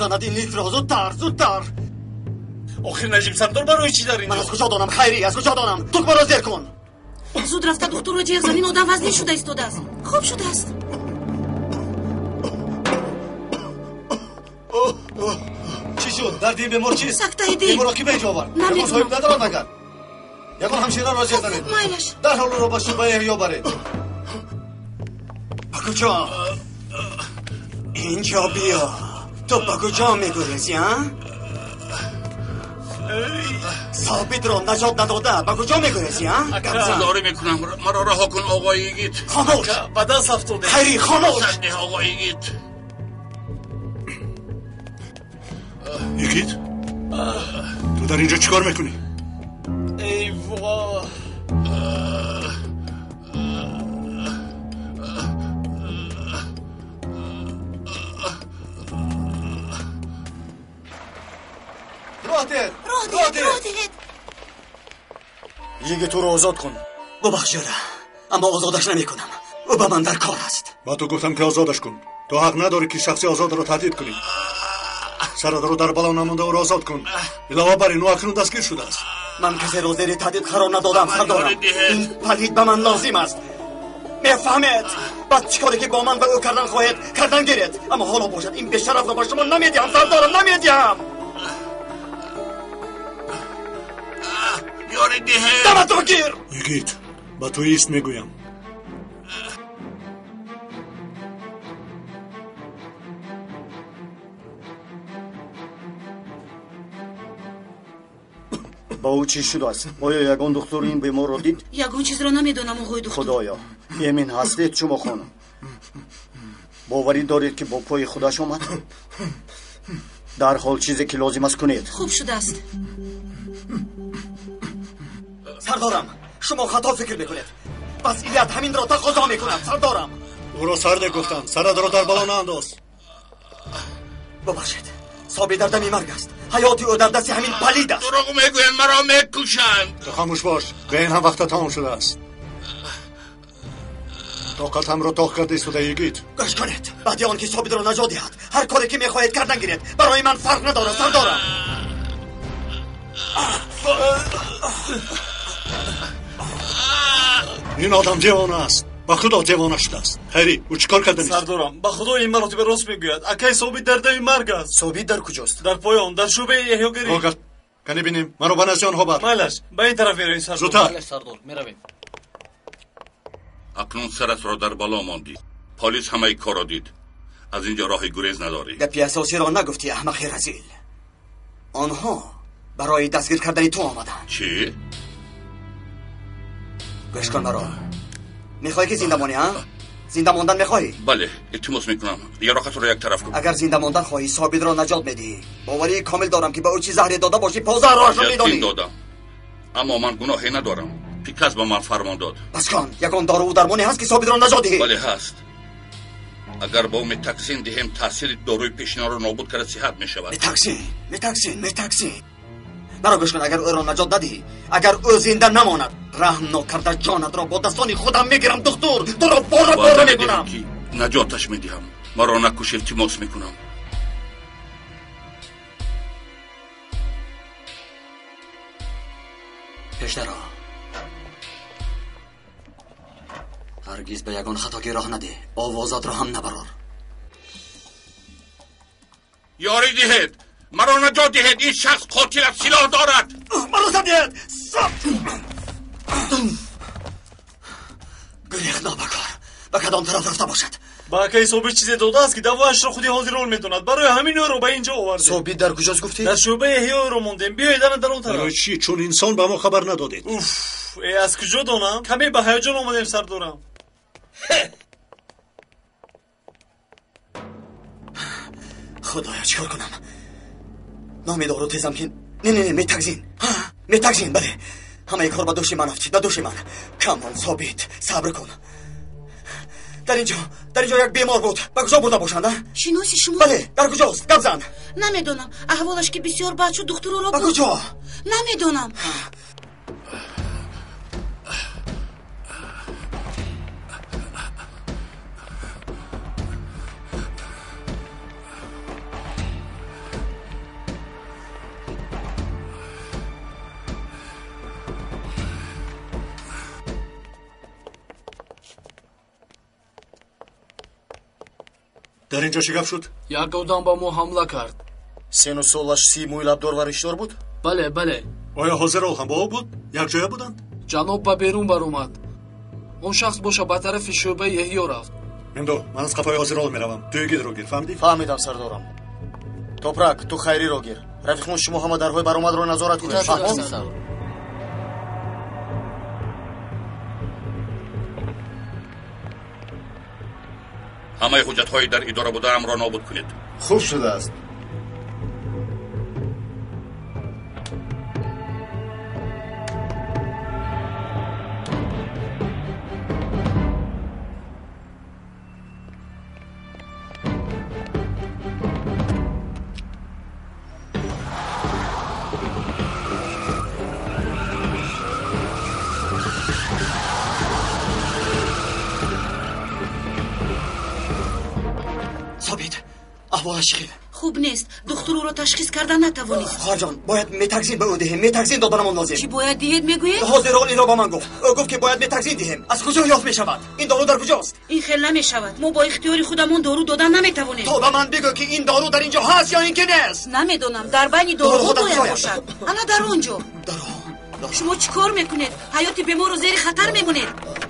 بپوشاند این لیست را. زودتر. آخه نجیب سردار برای چی در اینجا؟ من از کجا دانم خیری؟ از کجا دانم؟ تو برو زیر کن. زود رفته دکتر را جیغ زنین آدم وزنی شده ایستاده است. خوب شده است. چی شد؟ درد این بیمار چیست؟ سکته دل. بیمار را کی به اینجا آورد؟ بیمار صاحب ندارد مگر؟ یکان همشیره را جیغ زنید. مایلش. در حال را با شوبه احیا برید. با کجا؟ اینجا بیا. تو با کجا میگریزی ها؟ ثابت را نجات نداده با کجا میگریزی ها؟ گزاری میکنم مرا رها کن آقای ایگیت. خاموش. بدن افتاده. خیری خاموش. سنده آقای ایگیت. ایگیت؟ تو در اینجا چیکار میکنی؟ ای وای. راه دهید. یکی تو رو آزاد کن. ببخش یاده اما آزادش نمی کنم. او با من در کار است. با تو گفتم که آزادش کن. تو حق نداری که شخصی آزاد رو تهدید کنی. سرت رو در بالا نمونده او را آزاد کن. علاوه بر این او اکنون دستگیر شده است. من کسی رو زیر تهدید قرار ندادم سردارم. این پلید به من لازم است. میفهمید؟ بعد چیکاری که با من و او کردن خواهید کردن گیرید. اما حالا باشد این بی‌شرف را با شما نمیدیم سردارم نمیدیم. یاری دیه. دمتو گیر. ایگیت با تو ایست میگویم. با او چی شده است؟ آیا یگان دکتر این بیمار را دید؟ یگان چیز را نمیدونم آقای دکتر. خدایا یمین هستید شما خانم؟ باوری دارید که با پای خودش آمد؟ در حال چیزی که لازم است کنید. خوب شده است. سردارم شما خطا فکر میکنید. مسئولیت همین را تقاضا میکنم سردارم. او را سرده گفتم. سرت را در بالا نانداز. ببخشید صابی در دمی مرگ است. حیاتی او در دست همین پلید است. دروغ میگویند مرا میکشند. تو خاموش باش. به این هم وقت تمام شده است. طاقتم را تاق کرده ایستاده ایگیت. گوش کنید. بعد آن که صابی را نجات دهد هر کاری که میخواهید کردن گیرید. برای من فرق نداره سردارم. این آدم دیوانه است. با خدا دیوانه شده است. خیری او چیکار کرده نیست؟ سردارم با خدا این مراتب راست میگوید. اکای صوبی در دم مرگ است. صوبی در کجاست؟ در پایان در شوبه احیاگری. واقعا کنی بینیم مرا به نزد آنها بر. مالش به این طرف میرویم سردار. زودتر. مالش سردار میرویم. اکنون سرت را در بالا ماندی. پلیس همه کار را دید. از اینجا راه گریز نداری. گپی اساسی را نگفتی احمق رذیل. آنها برای دستگیر کردن تو آمدند. چی؟ گوش کن مرا. میخوای که زنده مانی ها؟ زنده ماندن میخوای؟ بله التماس میکنم یراقت رو یک طرف کن. اگر زنده ماندن خواهی ثابت را نجات میدی. باوری کامل دارم که به او چی زهری داده باشی پوزه راش میدانی. دادم اما من گناهی ندارم. پیکاس به من فرمان داد. بس کن. یکان دارو و درمانی هست که ثابت را نجات دهی. بله هست. اگر با او متاکسین دهیم تاثیر داروی پیشنا رو نابود کرده صحت میشود. متاکسین مرا گوش کن. اگر او را نجات ندهی اگر او زنده نماند رحم نکرده جانت را با دستان خودم میگیرم دکتر. تو را باره میکنم. نجاتش میدهم. مرا نکش التماس میکنم. پیشتر را هرگز به یگان خطاگی راه نده. آوازات را هم نبرار. یاری دهید. مرا نجات دهید. این شخص قاتل سلاح دارد. مرا زدید. گریخ نابکار به کدام طرف رفته باشد. با اکای صوبی چیزی داده است که دوایش را خودی حاضر رول میدوند. برای همین رو به اینجا آورده. صوبی در کجاست گفتی؟ در شعبه احیا رو موندیم. بیایید در اون طرف. برای چی؟ چون انسان به ما خبر ندادید. ای از کجا دانم؟ کمی به هیجان آمدیم سردارم. خدایا چیکار کنم؟ نامی دارو تیزم که نه میتگزین بله همه کار با دوش من افتید. دوش من کامل ثابت. صبر کن. در اینجا یک بیمار بود. به کجا برده باشند؟ شناسی شما؟ بله در کجاست؟ گپ زن. نمیدونم. احوالش که بسیار بد شد. دکتر را به کجا؟ نمیدونم. در اینجا چی گپ شد؟ یک آدم با ما حمله کرد. سن و سالش 30 مویلبدار و ریشدار بود؟ بله. آیا حاضر هم با او بود؟ یک جای بودند؟ جناب با بیرون برآمد. اون شخص باشه به طرف شعبه احیا رفت. مندو من از قفای حاضر میروم. تو یکی رو گیر. فهمیدی؟ فهمیدم سردارم. توپرک تو خیری رو گیر. رفیق شما همه درهای برآمد رو نظارت کنید. فهمیدم. همه حجت‌های در اداره بودنم را نابود کنید. خوب شده است. احوالش خیلی خوب نیست. دکتر او را تشخیص کردن نتوانست. خواهر جان باید متاکسین به او دهیم. متاکسین دادنمان لازم. چی باید دهید میگویید؟ حاضرال این را با من گفت. او گفت که باید متاکسین دهیم. از کجا یافت میشود؟ این دارو در کجاست؟ این خیلی نمیشود. ما با اختیار خودمون دارو دادن نمیتوانیم. تو به من بگو که این دارو در اینجا هست یا اینکه نیست؟ نمیدونم. در بین داروها باید باشد. انا در اونجا. دارو. شما چیکار میکنید؟ حیات بیمار رو زیر خطر میمونید.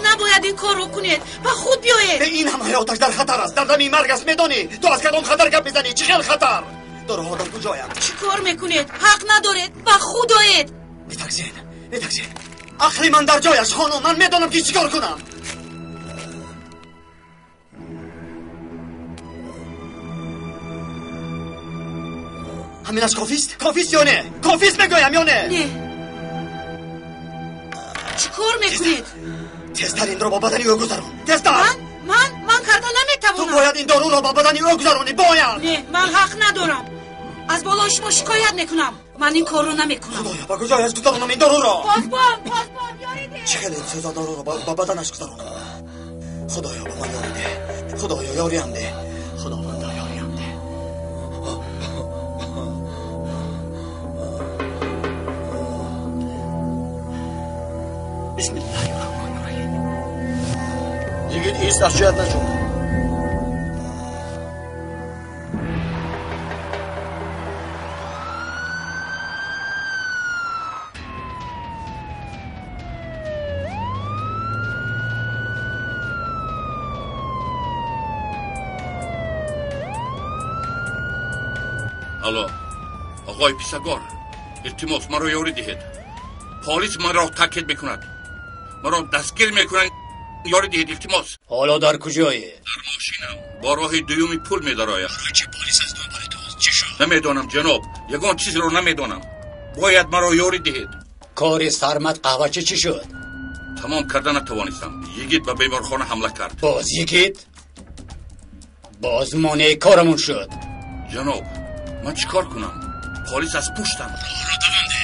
نباید این کار رو کنید. با خود بیایید. این هم حیاتش در خطر است. در دمی مرگ است. میدانی تو از کدام خطر گپ میزنی؟ چه خیلی خطر؟ داروها در کجاست؟ چیکار میکنید؟ حق ندارید. با خود آیید. متاکسین عقل من در جایش خانم. من میدانم که چیکار کنم. همینش کافیست؟ کافیست یا نه؟ کافیست میگویم یا نه؟ نه. چیکار میکنید؟ تستر این را با بدنی او گذارون. تستر من کردن نمیتوانم. تو باید این دارو را با بدنی او گذارونی. باید. نه من حق ندارم. از بالای شما شکایت میکنم. من این کار رو نمیکنم. خدایا با کجایش گذارونم این دارو را؟ پاسبان یاریده. چه خیلی سزا دارو را با بدنش گذارونم. خدایا با من یاریده. خدایا یاریم ده. خداوند یاریم ده. بسم الله الرحمن الرحیم. یگید ایست از جهت نشون. الو آقای پیسگار التماس مرا یاری دهید. پلیس مرا تاکید میکند. مرا دستگیر میکنند. یاری دهید التماس. حالا در کجایی؟ در ماشینم با راه دومی پول میدرایم. چه پلیس از دنبال توست؟ چی شد؟ نمیدانم جناب. یگان چیز رو نمیدانم. باید مرا یاری دهید. کاری سرمت قهوه‌چی چی شد؟ تمام کردن نتوانستم. یگید به بیمارخانه حمله کرد. باز یگید؟ باز مانع کارمون شد. جناب من چیکار کنم؟ پلیس از پشتم. راه دونده.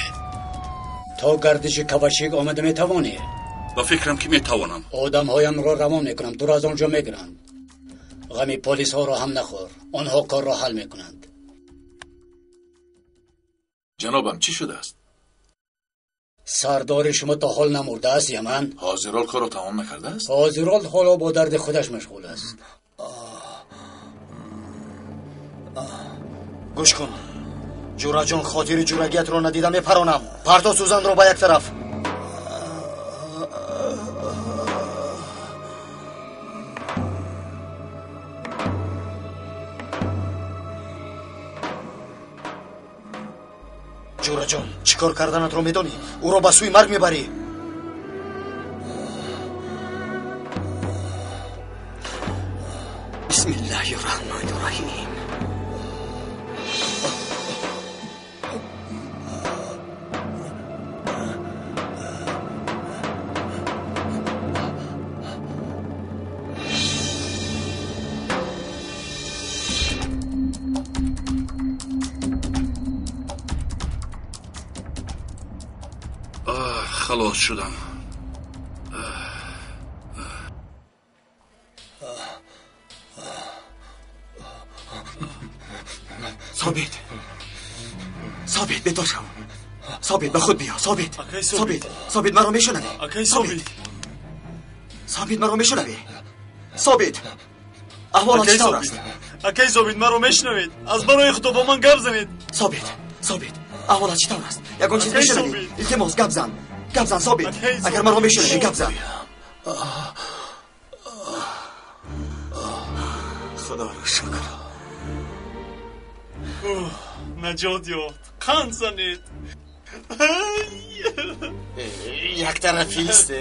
تا گردش کوشیک آمده میتوانی؟ با فکرم که میتوانم. آدم هایم را روان میکنم. دور از آنجا میگیرند. غمی پلیس ها را هم نخور. آنها کار را حل میکنند. جنابم چی شده است؟ سردار شما تا حال نمرده است یمن؟ حاضرال کار را تمام نکرده است؟ حاضرال حالا با درد خودش مشغول است. گوش کن. جورا جان خاطر جورگیت رو ندیدم میپرانم. پرتا سوزند رو با یک طرف. جورا جان چیکار کردنت رو میدونی؟ او رو به سوی مرگ میبری. بسم الله الرحمن الرحیم. خلاص شدم. ثابت به تو شو. ثابت به خود بیا. ثابت مرا میشنوی؟ ثابت مرا میشنوی؟ ثابت احوالت چطور است؟ اکی ثابت مرا میشنوید؟ از برای خدا با من گپ زنید. ثابت احوالت چطور است؟ یگان چیز اکی بشنوی؟ ثابت. التماس گپ زن ثابت. اکی ثابت. اگر مرا میشنوی گپ زن. خدا را شکر. نجات یافت. قند زنید. یک طرفی است.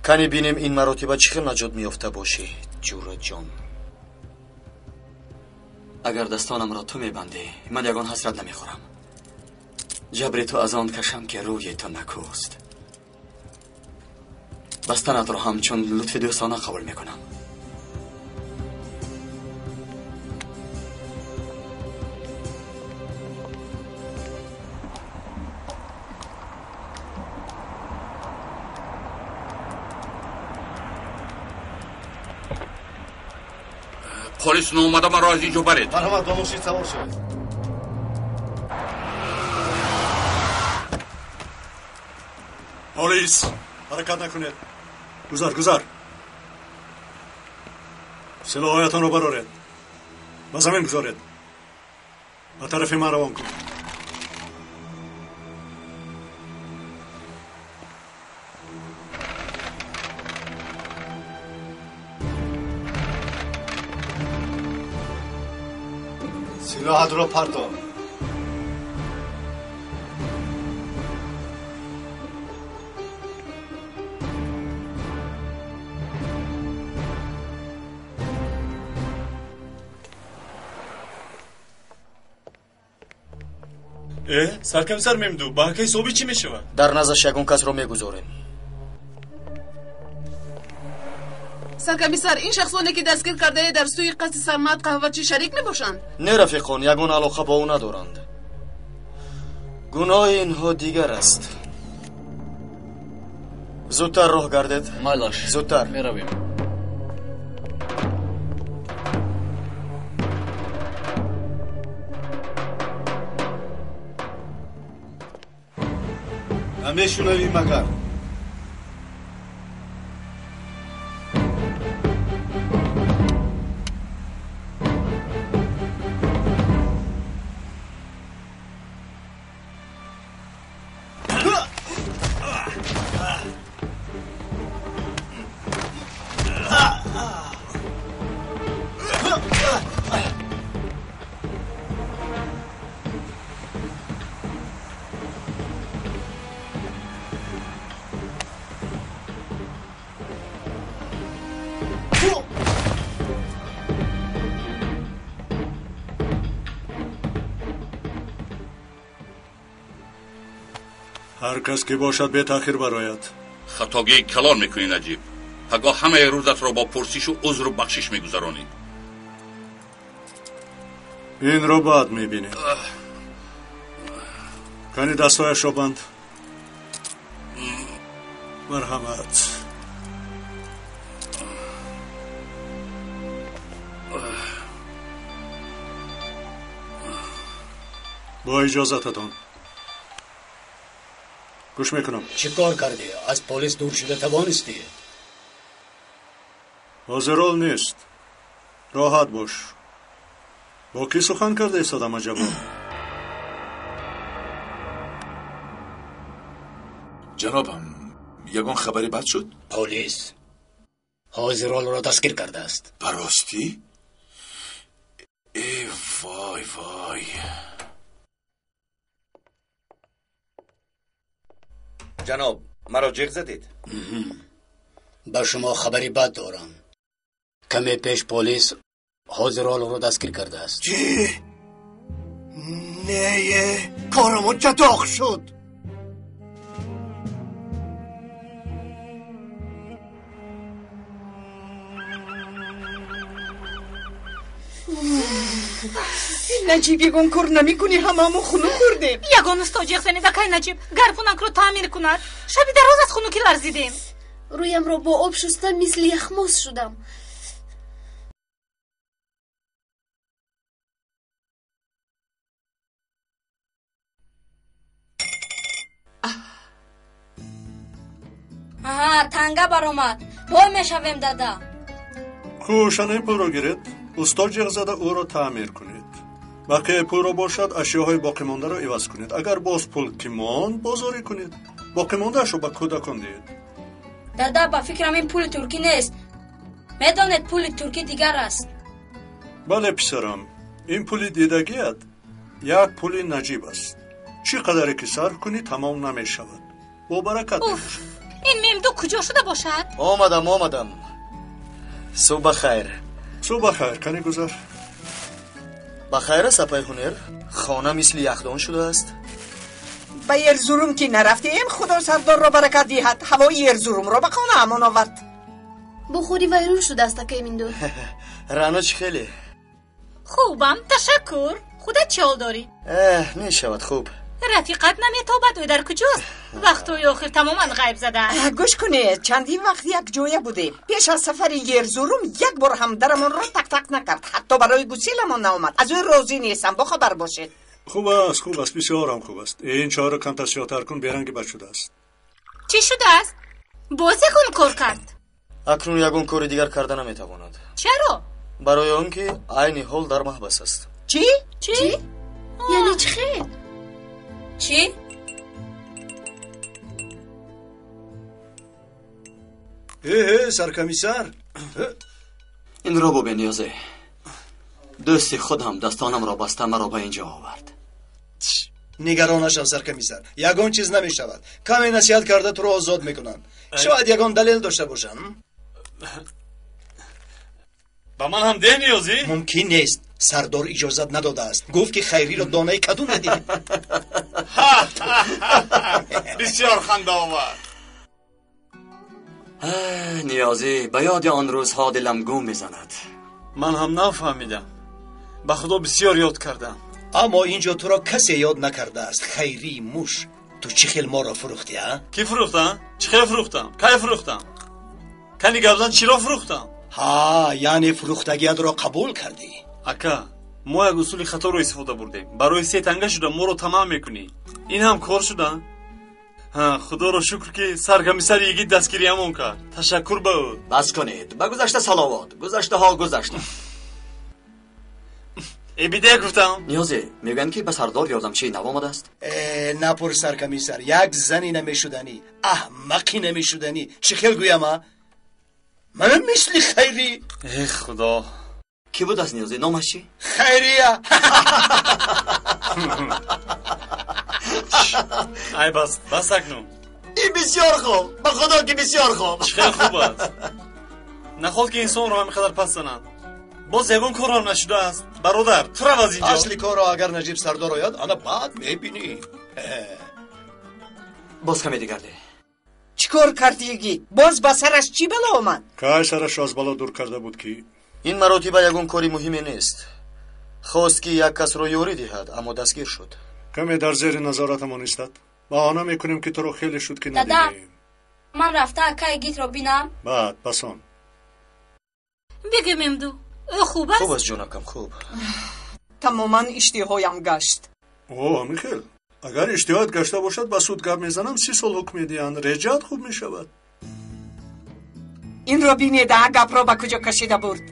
کنی بینیم این مراتبه چخیل نجات میافته باشی جورا جان. اگر دستانم را تو میبندی من یگان حسرت نمیخورم. جبر تو از آن کشم که روی تو نکوست. بستنت را همچون لطف دوستانه قبول میکنم. پلیس اومده مرا از اینجا برید. مرحمت باشید سوار شوید. پلیس حرکت نکنید. گذار سلاحایتان رو برارید. به زمین گذارید. به طرف من روان کن. سلاحت رو پرتاب. سرکمسر ممدو با اکی ثابت چی میشود؟ در نزدش یگان کس رو میگذاریم. سرکمیسر این شخصانی که دستگیر کرده در سوی قصد سرمت قهوه‌چی شریک میباشند؟ نه رفیقان یگان علاقه با او ندارند. گناه اینها دیگر است. زودتر راه گردید. مالاش زودتر میرویم. نمیشنوی مگر هر کس که باشد به تاخیر برایت. خطاگی کلان میکنی نجیب. پگاه همه روزت را با پرسش و عذر و بخشش میگذرانی. این رو بعد میبینی. کنی دستایش رو بند. مرحمت. با اجازتتان. گوش میکنم. چی کار کردی؟ از پلیس دور شده توانستی؟ حاضرال نیست. راحت باش. با کی سخن کرده ایستادم عجبا؟ جنابم یگان خبری بد شد؟ پلیس حاضرال را دستگیر کرده است. براستی؟ ای وای وای. جناب مرا جیغ زدید. به شما خبری بد دارم. کمی پیش پلیس حاضرال را دستگیر کرده است. چی؟ نه کارمون چطاق شد. نجیب یگان کار نمی کنی همه خونو خوردیم. یگان استاجیق زنید اکای نجیب گرفونک رو تعمیر کند. شبی در روز از خونو که لرزیدیم. رویم رو با آب شستم مثل یخموز شدم. аҳа танга баромад вой мешавем дада хушани пулро гиред устод ҷиғ зада ӯро таъмир кунед вақте пулро бошад ашёҳои боқимондаро иваз кунед агар боз пул ки монд бозорӣ кунед боқимондаашро ба кӯдакон диҳед дада ба фикрам ин пули туркӣ нест медонед пули туркӣ дигар аст бале писарам ин пули дидагият як пули наҷиб аст чӣ қадаре ки сарф кунӣ тамом намешавад бобаракат мебошад ин мемду куҷо шуда бошад омадам субҳ бахайр субҳ бахайр кани гузар бахайр аст апай ҳунер хона мисли яхдон шудааст ба ерзурум ки нарафтем худо сардорро баракат диҳад ҳавои ерзурумро ба хона амон овард бухори вайрон шудааст акай минду рано чӣ хеле хубам ташаккур худат чӣ ҳол дорӣ мешавад хуб рафиқат наметобад ӯ дар куҷост вақтҳои охир тамоман ғайб задааст гӯш кунед чандин вақт як ҷоя будем пеш аз сафари ерзурум як бор ҳам дарамонро так накард ҳатто барои гуселамон наомад аз ӯ розӣ нестам бохабар бошед хуб аст бисёрам хуб аст ин чораро камтасиётар кун беранги бад шудааст чӣ шудааст боз ягон кор кард акнун ягон кори дигар карда наметавонад чаро барои он ки айни ҳол дар маҳбас аст чӣ яъне чӣ хел чӣ саркамисар инро бо бениёзе дӯсти худам дастонамро баста маро ба ин ҷо овард нигарон нашав саркамисар ягон чиз намешавад каме насиҳат карда туро озод мекунанд шояд ягон далел дошта бошанд ба ман ҳам деҳ ниёзӣ мумкин нест сардор иҷозат надодааст гуфт ки хайриро донаи каду надиҳед бисёр хандаовар ниёзӣ ба ёди он рӯзҳо дилам гум мезанад ман ҳам нафаҳмидам ба худо бисёр ёд кардам аммо ин ҷо туро касе ёд накардааст хайрии муш ту чӣ хел моро фурӯхтӣ кӣ фурӯхтам чӣ хел фурӯхтам кай фурӯхтам кани гавзан чиро фурӯхтам яъне фурӯхтагиятро қабул кардӣ ака мо як усули хаторо истифода бурдем барои се танга шуда моро тамам мекунӣ ин ҳам кор шуда худоро шукр ки саркамисари йигит дастгириямон кард ташаккур ба ӯ бас кунед ба гузашта саловот гузаштаҳо гузашта биде гуфтам ниёзе мегӯянд ки ба сардор ёрдамчӣ навомадааст напурс саркамисар як зани намешуданӣ аҳмақи намешуданӣ чӣ хел гӯяма манам мисли хайрӣ худо кӣ будааст ниёзе номаш чӣ хайрия ай бас акнун ин бисёр хуб ба худо ки бисёр хуб чӣ хел хуб аст наход ки инсонро ҳам қадар пас занад боз ягон корам нашудааст бародар ту рав аз ин ҷо асли корро агар наҷиб сардор ояд ана баъд мебинӣ боз каме дигар де чӣ кор кард йигит боз ба сараш чӣ бало омад кай сарашро аз бало дур карда буд ки ин маротиба ягон кори муҳиме нест хост ки як касро ёрӣ диҳад аммо дастгир шуд каме дар зери назоратамон истад баҳона мекунем ки туро хеле шуд ки дада надидем ман рафта ака йигитро бинам баъд пасон бигӯ мемду ӯ хуб аст хуб аст ҷонакам хуб тамоман иштиҳоям гашт михел агар иштиҳоят гашта бошад ба суд гап мезанам 30 сол ҳукм медиҳанд реҷаат хуб мешавад инро бинеда гапро ба куҷо кашида бурд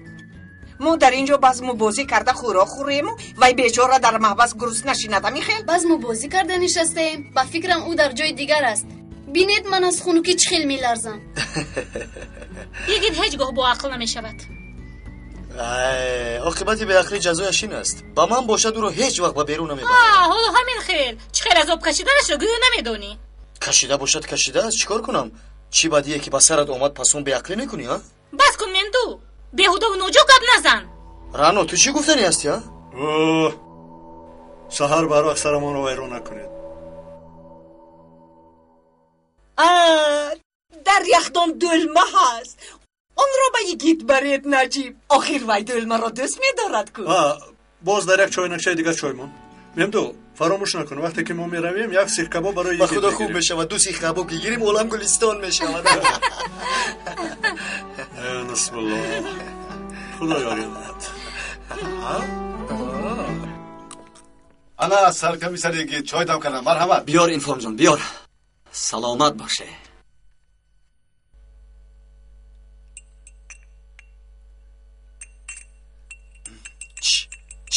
мо дар ин ҷо базму бозӣ карда хӯрок хӯрему вай бечора дар маҳбас гурус нашинада михел базму бозӣ карда нишастаем ба фикрам ӯ дар ҷои дигар аст бинед ман аз хунукӣ чӣ хел меларзам йигит ҳеҷ гоҳ боақл намешавад оқибати беақлӣ ҷазояш ин аст ба ман бошад ӯро ҳеҷ вақт ба берун намебарам ҳоло ҳамин хел чӣ хел аз об кашиданашро гӯё намедонӣ кашида бошад кашидааст чӣ кор кунам чӣ бадие ки ба сарат омад пасун беақлӣ мекунӣ бас кун менду беҳудаву ноҷо гап назан рано ту чӣ гуфтанӣ ҳастӣ саҳар барвақт сарамонро вайрон накунед дар яхдон дӯлма ҳаст онро ба йигит баред наҷиб охир вай дӯлмаро дӯст медорад ку боз дар як чойнакчаи дигар чоймон мемду фаромӯш накун вақте ки мо меравем як сих кабоб барои ба худо хуб мешавад ду сих кабоб ки гирим олам гулистон мешавад насбулло худо ёридад ана саркамисариги чой дам кардам марҳамат биёр информҷон биёр саломат боше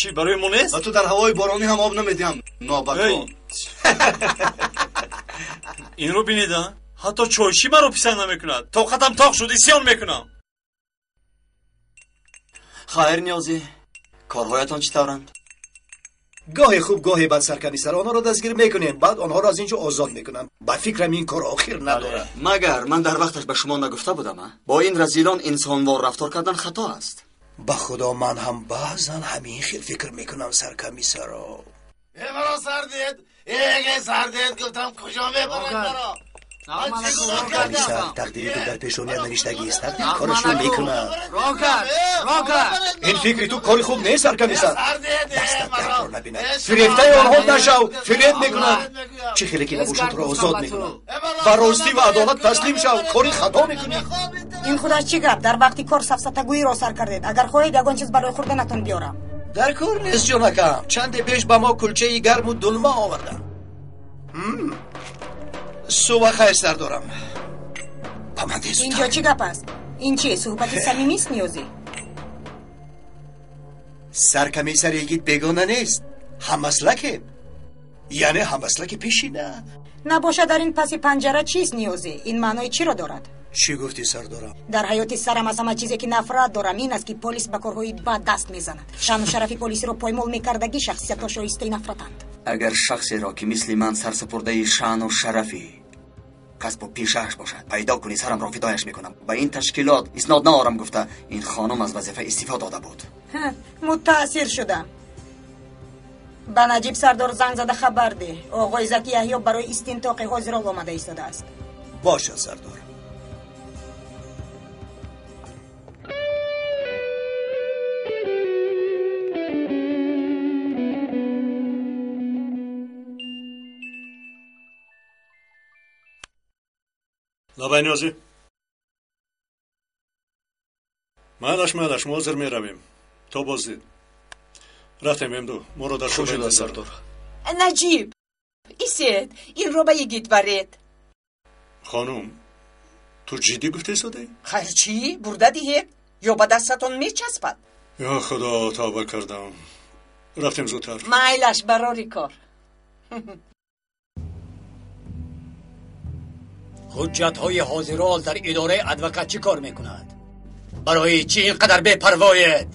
چی برای ما نیست؟ و تو در هوای بارانی هم آب نمیدیم نابکار. این رو بینید حتی چایشی من رو پسند نمیکند. طاقتم تاق شد اسیان میکنم. خیر نیازی کارهایتان چطورند؟ گاهی خوب گاهی بد سرکمیسر آنها را دستگیر میکنیم بعد آنها را از اینجا آزاد میکنم. با فکرم این کار آخر نداره. مگر من در وقتش به شما نگفته بودم با این رزیلان انسانوار رفتار کردن خطا است. به خدا من هم بعضا همین خیل فکر میکنم سرکمیسر. مرا سردید سردید گفتم کجا میبرد مرا. سرکمیسر تقدیری تو در پیشونی نوشتگی است. تقدیر کارش رو میکنه. راکر این فکری تو کاری خوب نیست سرکمیسر. دستت در کار نبیند. فریفته آنها نشو. فریب میکنن. چه خیلی که نبوشد رو آزاد میکنن. و راستی و عدالت تسلیم شو. کاری خطا میکنی. این خودش چی گفت؟ در وقتی کار سفسطگویی را سر کردید. اگر خواهید یگان چیز برای خوردنتون بیارم. در کار نیست جونکم. چند پیش به ما کلچه گرم و دلمه آوردن. صبح خیر سر دارم. اینجا چی گپ است؟ این چیه؟ صحبت صمیمی است نیازی؟ سرکمیسر یگید بیگانه نیست. هم مسلکه. یعنی هم مسلک پیشینه. نباشه در این پس پنجره چیست نیازی؟ این معنای چی را دارد؟ چی گفتی سر دارم؟ در حیات سرم از همه چیزی که نفرت دارم این است که پلیس به کارهای بد دست میزند. شان و شرف پلیس را پایمال میکردگی شخصیت شایسته نفرتند. اگر شخصی را که مثل من سرسپرده شان و شرفی کسب و پیشهش باشد پیدا کنی سرم را فدایش میکنم. به این تشکیلات اسناد نارم گفته این خانم از وظیفه استعفا داده بود. متاثر شدم. به نجیب سردار زنگ زده خبر ده آقای زکی یحیی برای استنطاق حاضرال آمده ایستاده است. باشد سردار. لابای نیازی مالش ما حاضر می رویم. تو بازدید رفتیم امدو ما رو در شما انتظار دار. نجیب ایسید این رو به یگید برید. خانم تو جدی گفته ایستاده؟ خیر چی؟ برده دیهید؟ یا به دستتون میچسبد؟ یا خدا توبه کردم. رفتیم زودتر. مایلش براری کار. حجت های حاضرال در اداره ادوکات چی کار میکند؟ برای چی اینقدر بپروایید؟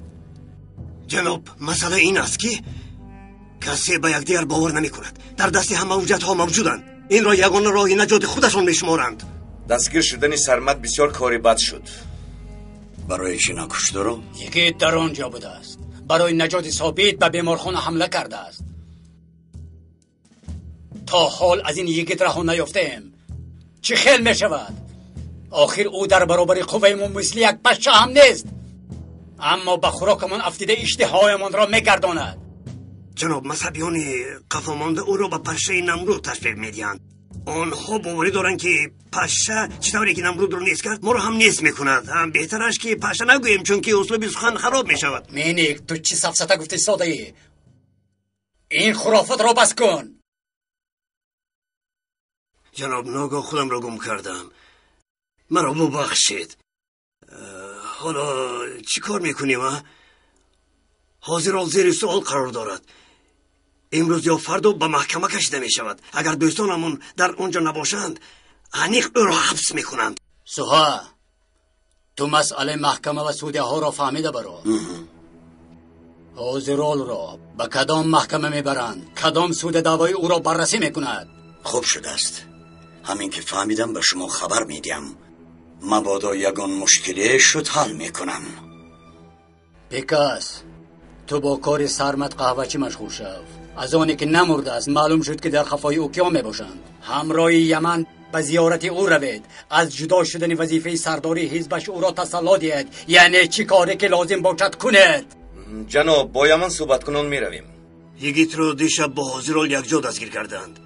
جناب مسئله این است که کسی به یکدیگر باور نمی کند. در دست همه حجت ها موجودند. این را یگانه راه نجات خودشان میشمارند. دستگیر شدن سرمد بسیار کاری بد شد. برای چی نکشته رو؟ یکی در آنجا بوده است. برای نجات ثابت به بیمارخانه حمله کرده است. تا حال از این یکی رها نیافتیم. چی خیل می شود؟ آخر او در برابر قوه‌مان مثل یک بچه هم نیست. اما به خوراکمان افتیده اشتهایمان را میگرداند. جناب مذهبیان قفامانده او را به پشه نمرود تشبیه میدهند. آنها باوری دارند که پشه چطوری که نمرود رو نیست کرد ما رو هم نیست میکند. هم بهترش که پشه نگوییم چون که اسلوب سخن خراب میشود. مینیک تو چی سفسطه گفتی ساده ای؟ این خرافات را بس کن. جناب ناگاه خودم را گم کردم. مرا ببخشید. حالا چی کار میکنیم؟ حاضرال زیر سوال قرار دارد. امروز یا فردا به محکمه کشیده میشود. اگر دوستانمون در اونجا نباشند انیق او را حبس میکنند. سوها تو مسئله محکمه و سوده ها را فهمیده برو. حاضرال را به کدام محکمه میبرند؟ کدام سوده دعوای او را بررسی میکند؟ خوب شده است. همین که فهمیدم به شما خبر میدیم. مبادا یگان مشکلی شد حل میکنم. پیکاس تو با کار سرمت قهوه چی مشغول شو؟ از آنی که نمرده است معلوم شد که در خفای او کیا میباشند. همراه یمن به زیارت او روید. از جدا شدن وظیفه سرداری حزبش او را تسلا دهید. یعنی چی کاری که لازم باشد کنید. جناب با یمن صحبت کنون میرویم. یگیت رو دیشب با حاضرال یک جا دستگیر کردند.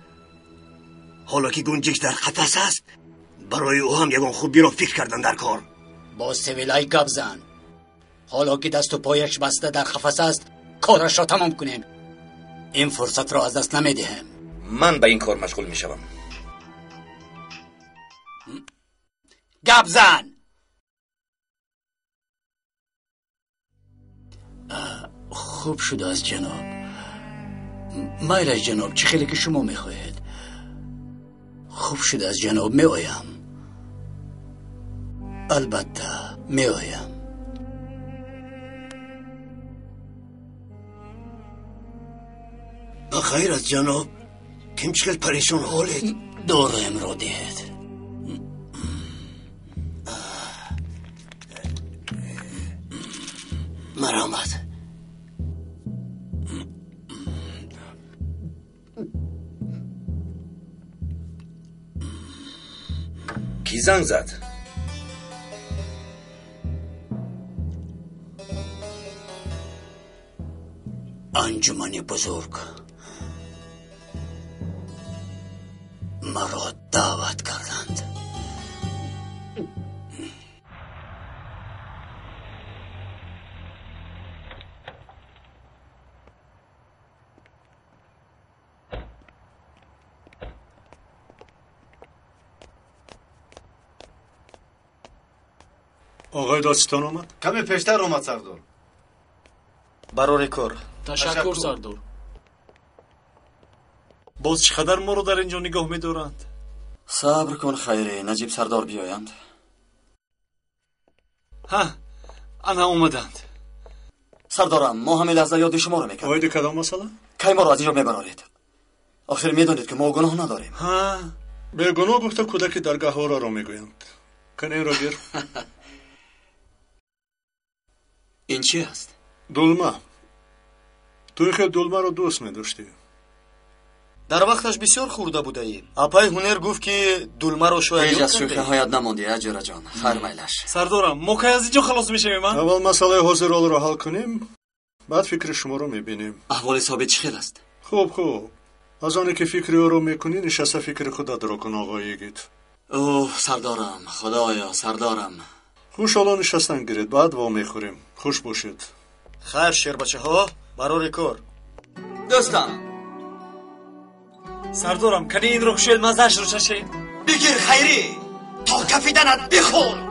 حالا که گنجش در قفس است برای او هم یگان خوبی را فکر کردن در کار. با سویلای گپ زن. حالا که دست و پایش بسته در قفس است کارش را تمام کنیم. این فرصت را از دست نمیدهم. من به این کار مشغول میشوم. گپ زن. خوب شده است جناب. مایل جناب، چه خیلی که شما میخواهید. خوب شده است جناب، میآیم. البته میآیم. بخیر است جناب. کم چقدر پریشان حالید؟ دارم را دید. مرحمت. کی زنگ زد؟ انجمن بزرگ مرا دعوت کردند. آقای دادستان آمد؟ کمی پیشتر آمد سردار. برای کار. تشکر سردار. باز چقدر ما رو در اینجا نگاه می‌دارند؟ صبر کن خیره، نجیب سردار بیایند. ها، آنها اومدند. سردارم، ما همه لحظه یاد شما رو میکنیم. آقای کدام مسئله؟ کی ما رو از اینجا میبرارید؟ آخر میدونید که ما گناه نداریم. ها، به گناه گفته کودک درگاه ها را میگویند. کنه این را گیر. این چی است؟ دلمه. توی که دلمه رو دوست میداشتی. در وقتش بسیار خورده بوده ایم. اپای هنر گفت که دلمه رو شاید هیچ از شوخی هایت نماندی اجرا جان. فرمایلش. سردارم، ما که از اینجا خلاص میشیم من؟ اول مسئله حاضرال رو حل کنیم، بعد فکر شما رو میبینیم. احوال ثابت چه است؟ خوب. از آنی که فکر او رو میکنی نشسته فکر خودت رو کن آقای گید. اوه سردارم، خدایا سردارم. خوش حالا نشستن گیرید، بعد وا میخوریم. خوش باشید. خیر شیر بچه ها، برای کار. دوستم سردارم، کنی این رو کشید مزهش رو چشید. بگیر خیری تا کفیدنت بخور.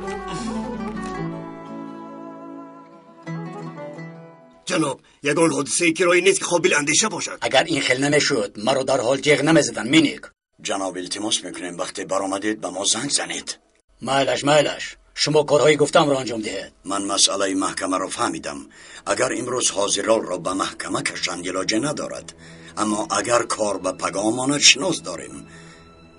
جناب، یگان حادثه کرایی نیست که قابل اندیشه باشد. اگر این خیل نمیشد مرا در حال جیغ نمیزدن. مینیک جناب التماس میکنیم وقتی برآمدید به ما زنگ زنید. مایلش شما کارهایی گفتم را انجام دهید. من مسئله محکمه را فهمیدم. اگر امروز حاضرال را به محکمه کشند علاجه ندارد، اما اگر کار به پگاه ماند شناس داریم،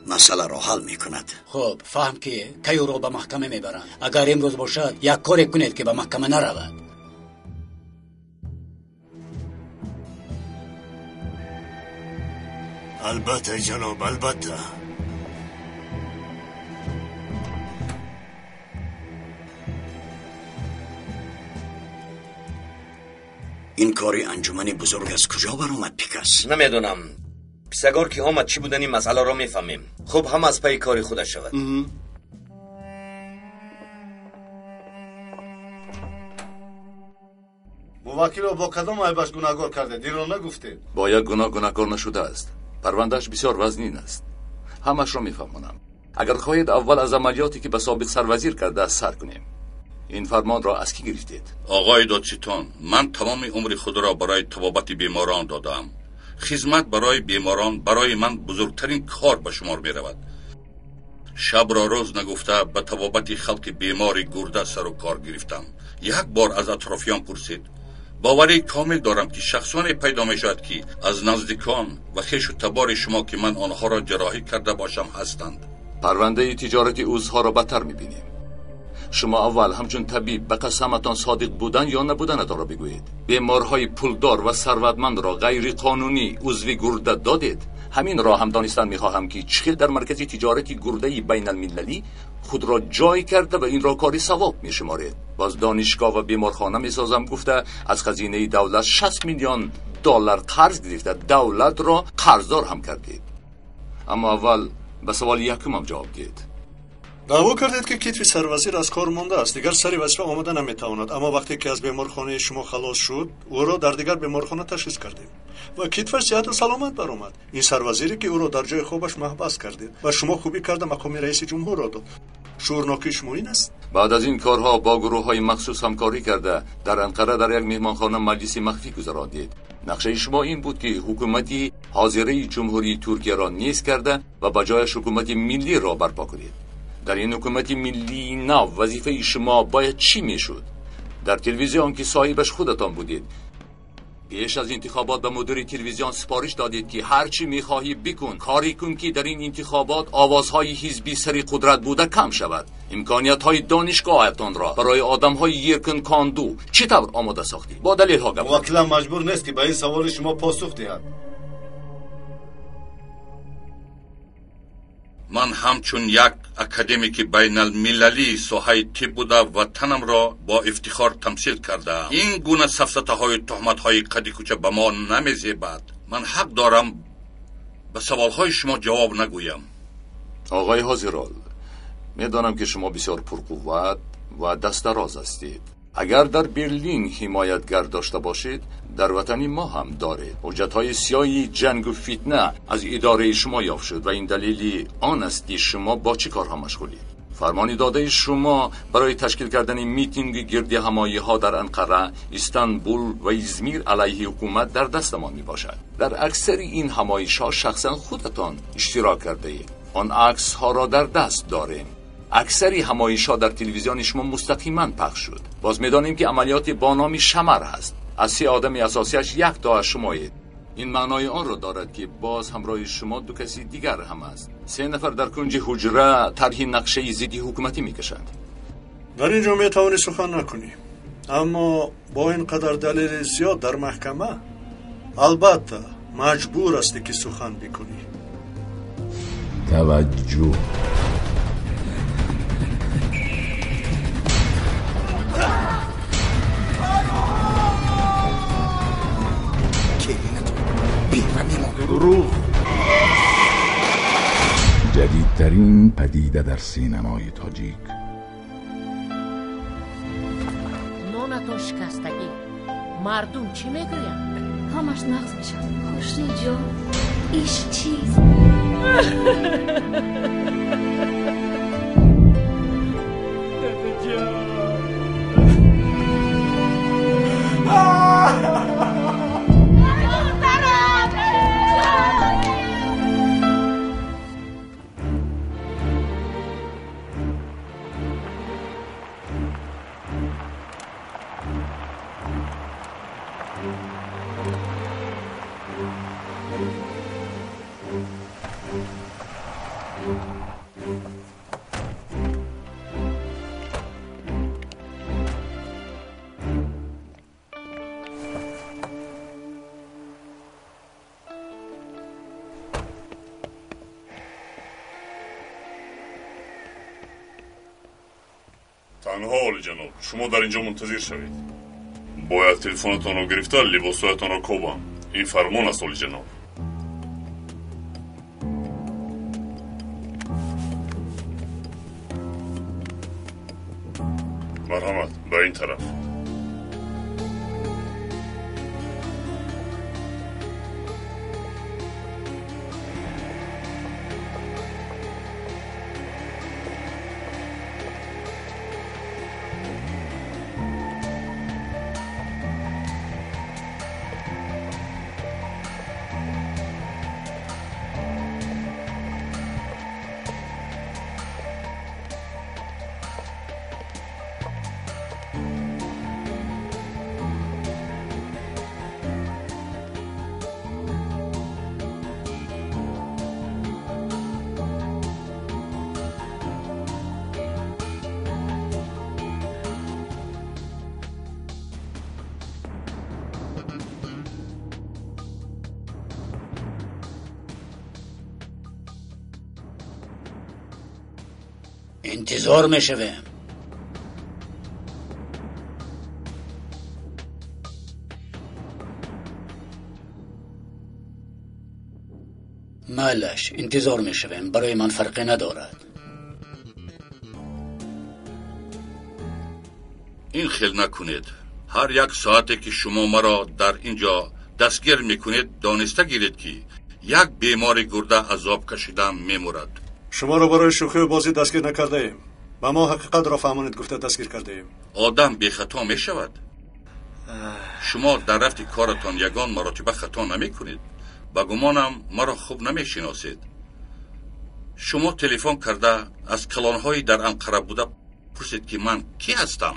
مسئله را حل میکند. خب فهم که کی او را به محکمه میبرند. اگر امروز باشد یک کاری کنید که به محکمه نرود. البته جناب، البته. این کاری انجمن بزرگ از کجا برآمد پیکس؟ نمیدونم. پیسگار که آمد چی بودن این مسئله را میفهمیم. خب هم از پای کاری خودش شود. موکل را با کدام عیبش گناهکار کرده؟ دیر را نگفته. با یک گناهکار نشده است. پروندهش بسیار وزنین است. همش را میفهمونم. اگر خواهید اول از عملیاتی که به ثابت سروزیر کرده است سر کنیم. این فرمان را از کی گرفتید؟ آقای دادستان، من تمام عمر خود را برای طبابت بیماران دادم. خدمت برای بیماران برای من بزرگترین کار به شمار می رود. شب را روز نگفته به طبابت خلق بیمار گرده سر و کار گرفتم. یک بار از اطرافیان پرسید. باوری کامل دارم که شخصان پیدا می شود که از نزدیکان و خویش و تبار شما که من آنها را جراحی کرده باشم هستند. پرونده تجارت عضوها را بدتر می بینیم. شما اول همچون طبیب به قسمتان صادق بودن یا نبودن را بگویید. بیمارهای پولدار و ثروتمند را غیر قانونی عضوی گرده دادید. همین را هم دانستن میخواهم که چخیل در مرکز تجارتی گرده بین المللی خود را جای کرده و این را کاری ثواب میشمارید. باز دانشگاه و بیمارخانه میسازم گفته از خزینه دولت 60 میلیون دلار قرض گرفته. دولت را قرضدار هم کردید. اما اول به سوال یکم جواب دهید. دعوا کردید که کتف سروزیر از کار مانده است. دیگر سری وظیفه آمده نمیتواند. اما وقتی که از بیمارخانه شما خلاص شد، او را در دیگر بیمارخانه تشخیص کردیم و کتفش صحت و سلامت برآمد. این سروزیری که او را در جای خوبش محبس کردید و شما خوبی کرده مقام رئیس جمهور را داد. شورناکی شما این است. بعد از این کارها با گروه های مخصوص همکاری کرده در انقره در یک مهمانخانه مجلسی مخفی گذراندید. نقشه شما این بود که حکومتی حاضره جمهوری ترکیه را نیست کرده و به جایش حکومت ملی را برپا کنید. در این حکومت ملی نو وظیفه شما باید چی میشد؟ در تلویزیون که صاحبش خودتان بودید، پیش از انتخابات به مدیر تلویزیون سفارش دادید که هر چی میخواهی بکن، کاری کن که در این انتخابات آوازهای حزبی سری قدرت بوده کم شود. امکانیت های دانشگاهتان را برای آدم های یرکن کاندو چطور آماده ساختید؟ با دلیل ها گفتید. وکیلم مجبور نیست که به این سوال شما پاسخ دهد. من همچون یک اکادمیک بین المللی ساحه طب بوده وطنم را با افتخار تمثیل کرده. این گونه سفسطه های تهمت های قدی کوچه به ما نمیزیبد. من حق دارم به سوال های شما جواب نگویم. آقای حاضرال، میدانم که شما بسیار پرقوت و دست دراز هستید. اگر در برلین حمایتگر داشته باشید، در وطن ما هم دارید. حجت‌های سیاهی جنگ و فتنه از اداره شما یافت شد و این دلیلی آن است که شما با چه کارها مشغولید. فرمان داده شما برای تشکیل کردن میتینگ گردی همایی‌ها در انقره، استانبول و ازمیر علیه حکومت در دست ما می باشد. در اکثر این همایش‌ها شخصا خودتان اشتراک کرده اید. آن عکس‌ها را در دست داریم. اکثری همایش‌ها در تلویزیون شما مستقیما پخش شد. باز می‌دانیم که عملیات با نام شمر هست. از 3 آدم اساسیش یک تا شمایید. این معنای آن را دارد که باز همراه شما 2 کسی دیگر هم است. 3 نفر در کنج حجره طرح نقشه ضدی حکومتی می‌کشند. در اینجا می‌توانی سخن نکنی، اما با اینقدر دلیل زیاد در محکمه البته مجبور هستی که سخن بکنی. توجه. دروغ. جدیدترین پدیده در سینمای تاجیک. نونتون شکستگی. مردم چی میگوین؟ همش نقص میشن. خوشی جان ایش چیز. تنها عالی جناب، شما در اینجا منتظر شوید. باید تلفنتان را گرفته لباسهایتان را کوبم. این فرمان است عالی جناب. مرحمت، به این طرف. انتظار میشویم. مالش انتظار میشویم، برای من فرقی ندارد. این خیل نکنید. هر 1 ساعته که شما مرا در اینجا دستگیر میکنید دانسته گیرید که یک بیمار گرده عذاب کشیدن میمورد. شما را برای شوخی و بازی دستگیر نکرده ایم. با ما حقیقت را فهمانید گفته دستگیر کرده ایم. آدم بی خطا می شود. شما در رفت کارتان یگان مراتبه خطا نمی کنید. با گمانم مرا خوب نمی شناسید. شما تلفن کرده از کلانهای در انقره بوده پرسید که من کی هستم.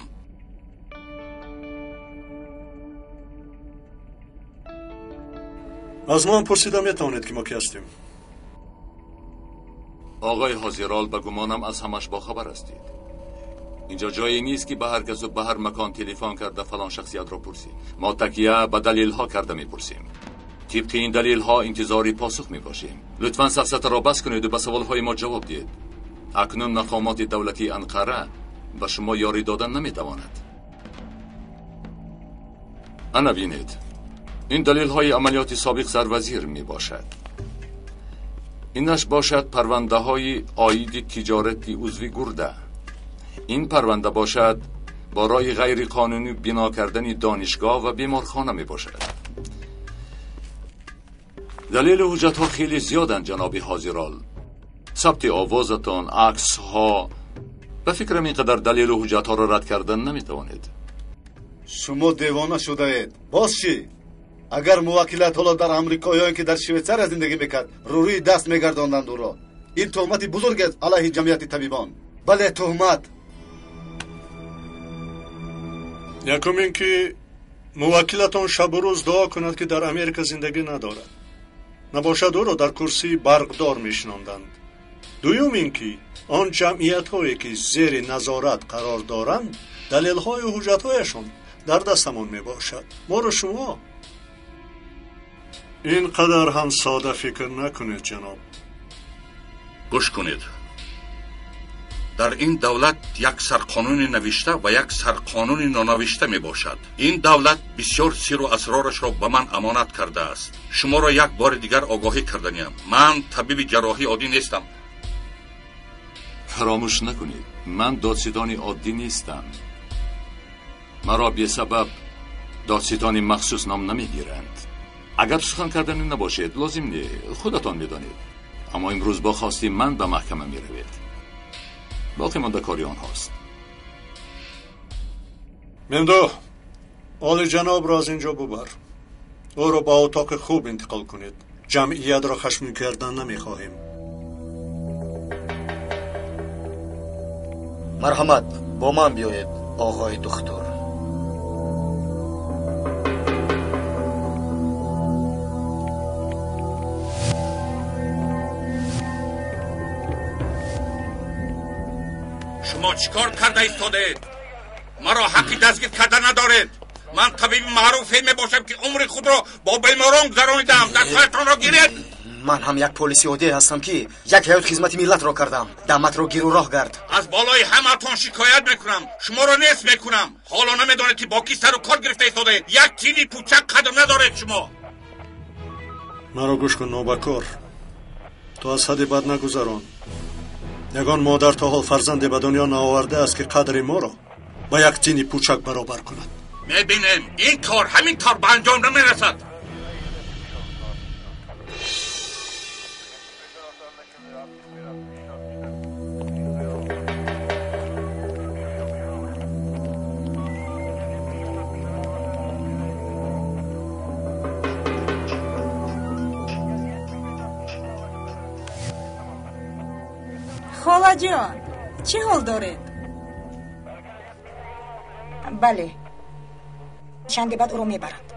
از ما هم پرسیده میتوانید که ما کی هستیم. آقای حاضرال به گمانم از همش با خبر هستید. اینجا جایی نیست که به هر کس و به هر مکان تلفن کرده فلان شخصیت را پرسید. ما تکیه به دلیل ها کرده میپرسیم. طبق این دلیل ها انتظاری پاسخ میباشیم. لطفاً سفسطه را بس کنید و به سوال های ما جواب دهید. اکنون مقامات دولتی انقره به شما یاری دادن نمیتواند. انا بینید، این دلیل های عملیات سابق سروزیر می باشد. اینش باشد پرونده های عاید تجارتی عضوی گرده. این پرونده باشد برای غیر قانونی بنا کردن دانشگاه و بیمارخانه می باشد. دلیل حجت ها خیلی زیادن جناب حاضرال. ثبت آوازتان، عکس ها. به فکرم اینقدر دلیل حجت ها را رد کردن نمی توانید. شما دیوانه شده اید. باز چی؟ اگر موکلت حالا در امریکاییان که در شویتزار زندگی میکرد روی دست میگرداندند او را، این تهمت بزرگ است علیه جمعیت طبیبان. بله تهمت. یکم این که موکلتان شب و روز دعا کند که در امریکا زندگی ندارد، نباشد او را در کرسی برقدار میشناندند. دوم این که آن جمعیت هایی که زیر نظارت قرار دارند دلیل های و حجت هایشان در دستمان می باشد. ما رو شما اینقدر هم ساده فکر نکنید جناب. گوش کنید. در این دولت یک سرقانون نوشته و یک سرقانون نانوشته می باشد. این دولت بسیار سر و اسرارش را به من امانت کرده است. شما را یک بار دیگر آگاهی کردنیم. من طبیب جراحی عادی نیستم. فراموش نکنید من دادستان عادی نیستم. مرا بی سبب دادستان مخصوص نام نمیگیرند. اگر سخن کردنی نباشید لازم نیست، خودتان میدانید. اما امروز با خواستی من به محکمه می روید. باقی مانده کاری آنهاست. مندو آل جناب را از اینجا ببر. او را با اتاق خوب انتقال کنید. جمعیت را خشمگین کردن نمیخواهیم. مرحمت با من بیایید آقای دکتر. شما چیکار کرده ایستاده؟ مرا حقی دستگیر کرده ندارید. من طبیب معروفی می باشم که عمر خود را با بیماران گذرانیدم. دستهایتان را گیرید. من هم یک پلیسی عادی هستم که یک حیات خدمت ملت را کردم. دمت را گیر و راه گرد. از بالای همتان شکایت میکنم. شما را نیست میکنم. حالا نمیدانید که با کی سر و کار گرفته ایستاده. یک تیلی پوچک قدر ندارید شما. مرا گوش کن نوبکار. تو از حد بد نگذران. یگان مادر تا حال فرزند به دنیا نآورده است که قدر ما را با یک تینی پوچک برابر کند. میبینیم این کار همین طور به انجام نمیرسد. خاله جان چه حال دارید؟ بله چند بعد او رو میبرند.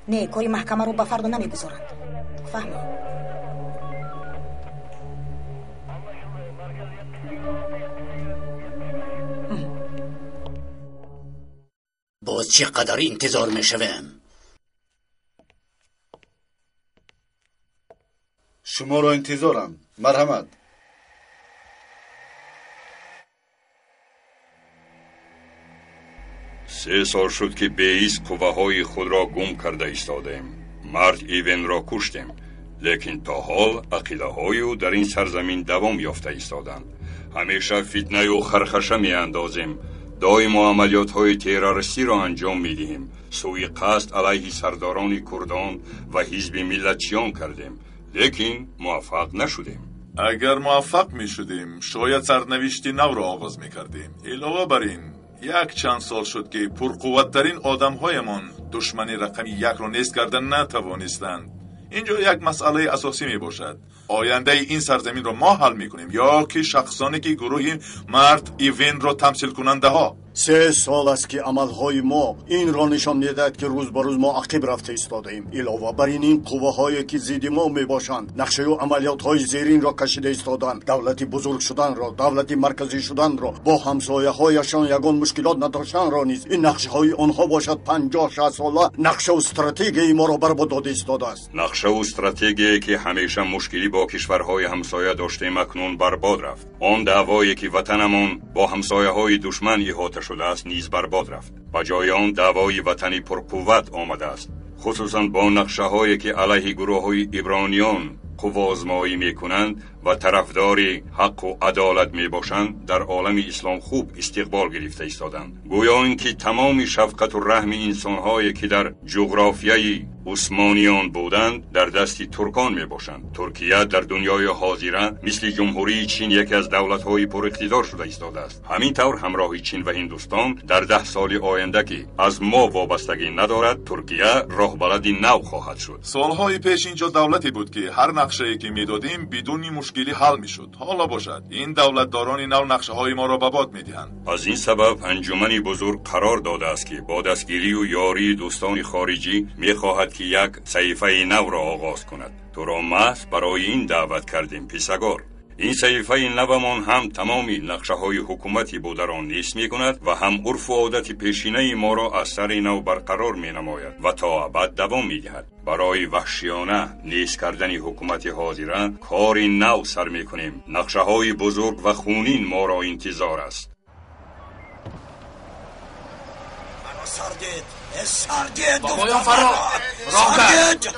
نه کاری محکمه رو به فردا نمیگذارند. فهمی؟ باز چقدر انتظار میشویم؟ شما رو انتظارم. مرحمت. سه سال شد که بیعیس قوه‌های خود را گم کرده ایستادیم. مرد ایون را کشتیم، لیکن تا حال عقیده‌های او در این سرزمین دوام یافته ایستادند. همیشه فتنه و خرخشه می اندازیم. دائما عملیات‌های تروریستی را انجام می‌دهیم. سوی قصد علیه سرداران کردان و حزب ملتچیان کردیم، لیکن موفق نشدیم. اگر موفق می شدیم شاید سرنوشتی نو را آغاز می کردیم. علاوه بر این یک چند سال شد که پرقوتترین آدمهایمان دشمنی رقمی 1 را نیست کردن نتوانستند. اینجا یک مسئله اساسی می باشد. آینده این سرزمین را ما حل می کنیم یا که شخصانی که گروه مرد ایوین را تمثیل کننده ها؟ 3 سال است که عملهای ما این را نشان می‌دهد که روز به روز ما عقب رفته ایستاده‌ایم. علاوه بر این قوه‌هایی که ضد ما میباشند نقشه و عملیات‌های زیرین را کشیده ایستادند. دولت بزرگ شدن را، دولت مرکزی شدن را، با همسایه‌هایشان یگان مشکلات نداشتن را نیز این نقشه‌های آنها باشد 50-60 ساله نقشه و استراتژی ما را برباد داده ایستاده است. نقشه و استراتژی که همیشه مشکلی با کشورهای همسایه داشتیم اکنون برباد رفت. آن دعوایی که وطنمان با همسایه‌های دشمن احاطه شده است نیز برباد رفت. با جای آن دعوای وطنی پرقوت آمده است، خصوصا با نقشه هایی که علیه گروه های عبرانیان قوازمایی می کنند و طرفدار حق و عدالت می باشند در عالم اسلام خوب استقبال گرفته ایستادند. گویا اینکه تمام شفقت و رحم انسان هایی که در جغرافیای عثمانیان بودند در دست ترکان می باشند. ترکیه در دنیای حاضره مثل جمهوری چین یکی از دولت های پر اقتدار شده ایستاده است. همین طور همراه چین و هندوستان در 10 سال آینده که از ما وابستگی ندارد ترکیه راهبرد نو خواهد شد. سالهای پیش اینجا دولتی بود که هر نقشه‌ای که میدادیم بدون مشکلی حل میشد. حالا باشد این دولتداران نو نقشه‌های ما را به باد میدهند. از این سبب انجمن بزرگ قرار داده است که با دستگیری و یاری دوستان خارجی میخواهد که یک صحیفه نو را آغاز کند. تو را محض برای این دعوت کردیم پیشگار. این صحیفه نومان هم تمامی نقشه های حکومتی بوده را نیست می کند و هم عرف و عادت پیشینه ما را از سر نو برقرار می نماید و تا ابد دوام می دهد. برای وحشیانه نیست کردن حکومت حاضره کار نو سر می کنیم. نقشه های بزرگ و خونین ما را انتظار است. سرگرد بابایم فرا راه کرد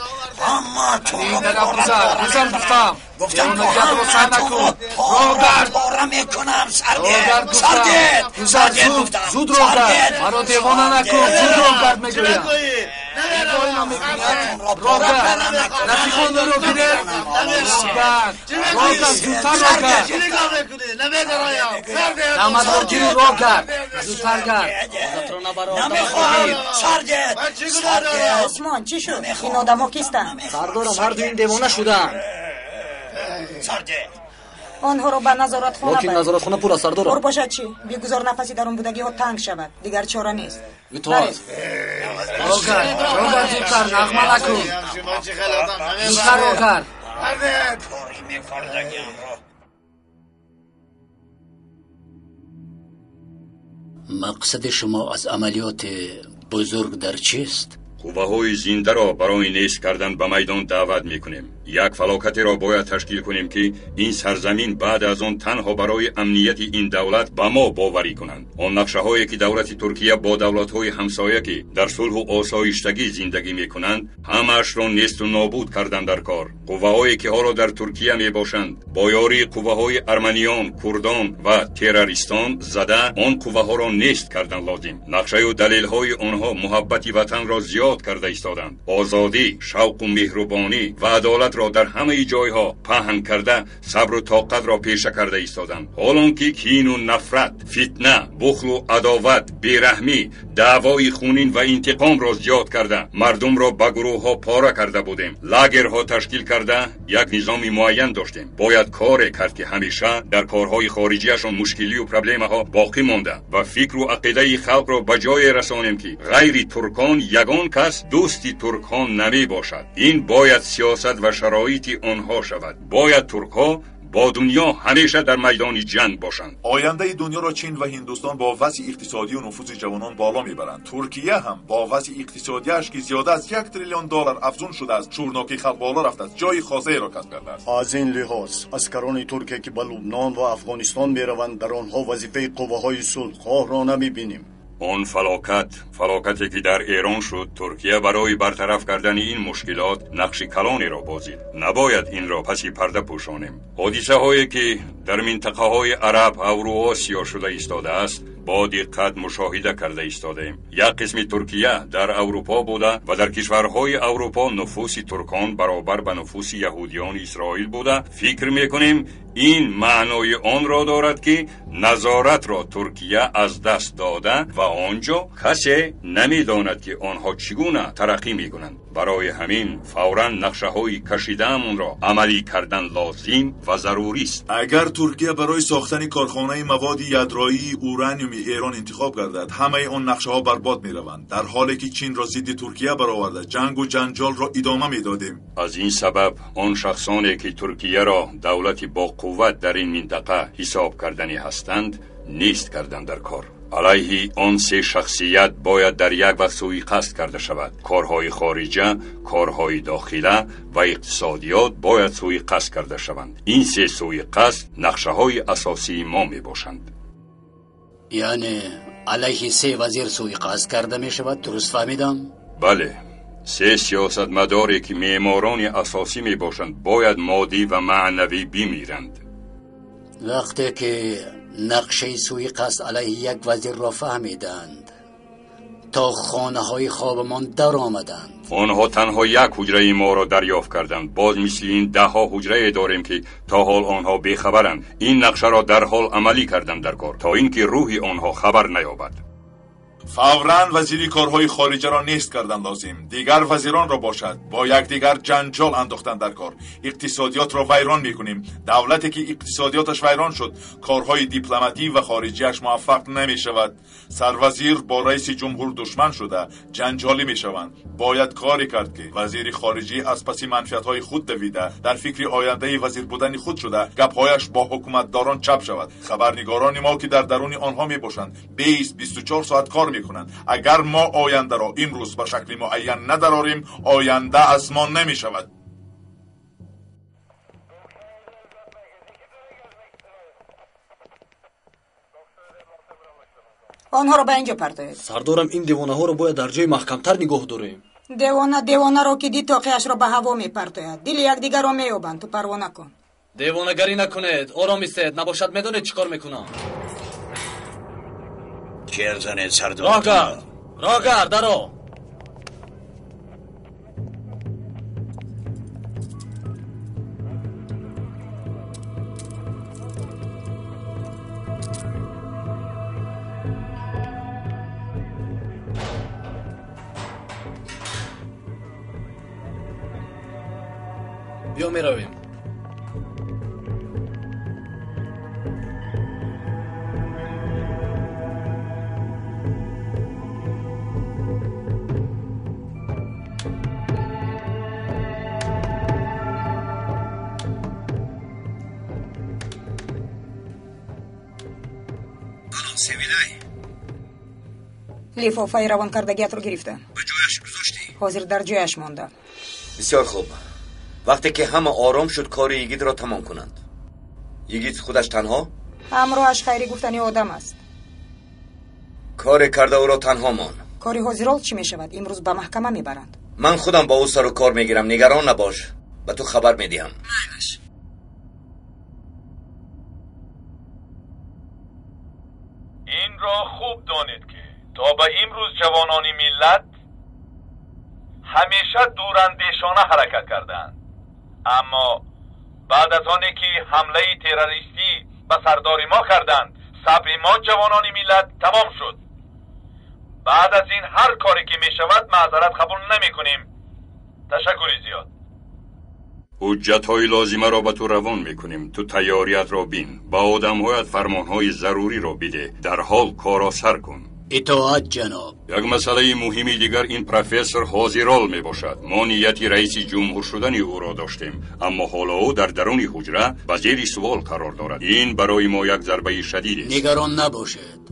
این دقیق بزن گفتم بیرون رو سر نکن راه کرد باره میکنم سرگرد گفتم زود راه کرد مرا دیوانه نکن زود راه کرد میگویم راه کرد نفیخون رو گرد راه کرد زودتر راه کرد نمد رو گیری راه کرد زودتر کرد سرگرد عثمان چی شد؟ این آدم ها کیستن؟ سردارم هر دو این دیوانه شدن. آنها رو به نظارت خونه برد. نظارت خونه پول است سردارم. پر باشد چی؟ بگذار نفسی در اون بودگی ها تنگ شود. دیگر چاره نیست. بتواز روکر زودتر نغمه نکن زودتر روکر مقصد شما از عملیات بزرگ در چیست؟ قوه‌های زنده را برای نیست کردن به میدان دعوت می‌کنیم. یک فلاکتی را باید تشکیل کنیم که این سرزمین بعد از آن تنها برای امنیت این دولت به ما باوری کنند. آن نقشه‌هایی که دولت ترکیه با دولت‌های همسایه که در صلح و آسایشتگی زندگی می‌کنند همه‌اش را نیست و نابود کردن در کار. قوه‌هایی که حالا در ترکیه میباشند با یاری قوه‌های ارمنیان، کردان و تروریستان زده آن قوه‌ها را نیست کردن لازم. نقشه و دلیل‌های آنها محبت وطن را زیاد کرده ایستادند. آزادی، شوق و مهربانی و عدالت را در همه جایها پهن کرده صبر و طاقت را پیشه کرده ایستادند. حالانکه کین و نفرت، فتنه، بخل و عداوت، بیرحمی، دعوای خونین و انتقام را زیاد کرده مردم را به گروه‌ها پاره کرده بودیم. لاگرها تشکیل کرده یک نظام معین داشتیم. باید کار کرد که همیشه در کارهای خارجیشان مشکلی و پرابلم‌ها باقی مانده و فکر و عقیده خلق را به جای رسانیم که غیر ترکان یگان کس دوستی ترکان نمی باشد. این باید سیاست و شرایط آنها شود. باید ترک‌ها با دنیا همیشه در میدان جنگ باشند. آینده دنیا را چین و هندوستان با وضع اقتصادی و نفوذ جوانان بالا میبرند. ترکیه هم با وضع اقتصادیش که زیاده از 1 تریلیون دلار افزون شده است شورناکی خلق بالا رفته است جای خاصه را کسب کرده است. از این لحاظ اسکران ترکیه که به لبنان و افغانستان میروند در آنها وظیفه قوه‌های صلح‌خواه را نمیبینیم. آن فلاکتی که در ایران شد ترکیه برای برطرف کردن این مشکلات نقش کلانی را بازید. نباید این را پس پرده پوشانیم. حادثه هایی که در منطقه های عرب، اورو و آسیا شده ایستاده است با دقت مشاهده کرده ایستادیم. یک قسم ترکیه در اروپا بوده و در کشورهای اروپا نفوس ترکان برابر به نفوس یهودیان اسرائیل بوده. فکر میکنیم این معنای آن را دارد که نظارت را ترکیه از دست داده و آنجا کسی نمیداند که آنها چگونه ترقی میکنند. برای همین فوراً نقشه های کشیده‌مون را عملی کردن لازم و ضروری است. اگر ترکیه برای ساختن کارخانه مواد یدرایی اورانیوم ایران انتخاب گردد، همه آن نقشه ها برباد می روند، در حالی که چین را ضد ترکیه برآورده جنگ و جنجال را ادامه می دادیم. از این سبب آن شخصانی که ترکیه را دولتی با قوت در این منطقه حساب کردنی هستند نیست کردن در کار. علیه آن سه شخصیت باید در یک وقت سوءقصد کرده شود. کارهای خارجه، کارهای داخله و اقتصادیات باید سوءقصد کرده شوند. این سه سوءقصد نقشه های اساسی ما می باشند. یعنی علیه سه وزیر سوءقصد کرده می شود؟ درست فهمیدم؟ بله، سه سیاستمداری که معماران اساسی می باشند باید مادی و معنوی بمیرند. وقتی که نقشه سوءقصد علیه یک وزیر را فهمیدند تا خانه های خوابمان در آمدند، آنها تنها یک حجره ما را دریافت کردند. باز مثل این 10 حجره داریم که تا حال آنها بیخبرند. این نقشه را در حال عملی کردند در کار تا اینکه روح آنها خبر نیابد. فوراً وزیری کارهای خارجه را نیست کردن لازم. دیگر وزیران را باشد با یکدیگر جنجال انداختن در کار. اقتصادیات را ویران میکنیم. دولتی که اقتصادیاتش ویران شد کارهای دیپلماتی و خارجیش موفق نمی شود. سروزیر با رئیس جمهور دشمن شده جنجالی می شوند. باید کاری کرد که وزیر خارجی از پس منفعت‌های خود دویده در فکر آینده وزیر بودن خود شده گپ‌هایش با حکومتداران چپ شود. خبرنگاران ما که در درون آنها می باشند 20-24 ساعت کار میکنند. اگر ما آینده را امروز به شکل معین نداریم آینده از ما نمی شود. آنها را به اینجا پرتاید. سردارم این دیوانه ها را باید در جای محکمتر نگاه داریم. دیوانه را که دید تاقیش را به هوا می پرتاید. دل یکدیگر را مییابند. تو پروا نکن. دیوانه‌گری نکنید. آرام ایستید. نباشد میدونید چیکار میکنم. چیر زنید سردار. راه گرد درو. بیا میرویم. لیفافه روان کردگیت رو گرفته. به جایش گذاشتی؟ حاضر در جایش مانده. بسیار خوب. وقتی که همه آرام شد کار یگید را تمام کنند. یگید خودش تنها؟ همراهش خیری گفتنی آدم است. کار کرده او را تنها مان. کاری حاضرال چی می شود؟ امروز به محکمه می برند. من خودم با او سر و کار می گیرم. نگران نباش. به تو خبر می دیم. این را خوب دانید که تا به امروز جوانان ملت همیشه دوراندیشانه حرکت کردند، اما بعد از آنی که حمله تروریستی به سردار ما کردند صبر ما جوانان ملت تمام شد. بعد از این هر کاری که می شود معذرت قبول نمی کنیم. تشکری زیاد. حجت های لازمه را به تو روان میکنیم. تو تیاریت را بین. با آدم هایت فرمان های ضروری را بده. در حال کارا سر کن. اطاعت جناب. یک مسئله مهمی دیگر این پروفسور هازیرال می باشد. ما نیت رئیس جمهور شدن او را داشتیم، اما حالا او در درون حجره به زیر سوال قرار دارد. این برای ما یک ضربه شدید است. نگران نباشید.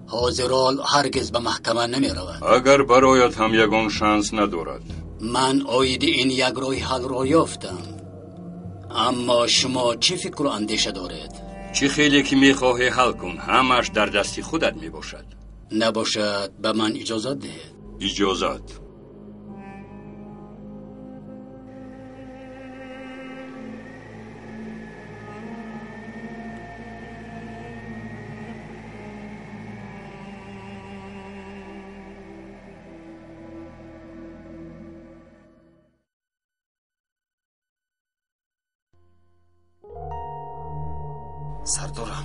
هازیرال هرگز به محکمه نمی رود. اگر برایت هم یگان شانس ندارد. من آید این یک راه حل را یافتم، اما شما چی فکر و اندیشه دارید؟ چی خیلی که میخواهی حل کن، همش در دست خودت می باشد. نباشد به من اجازت دهید. اجازت. سردارم،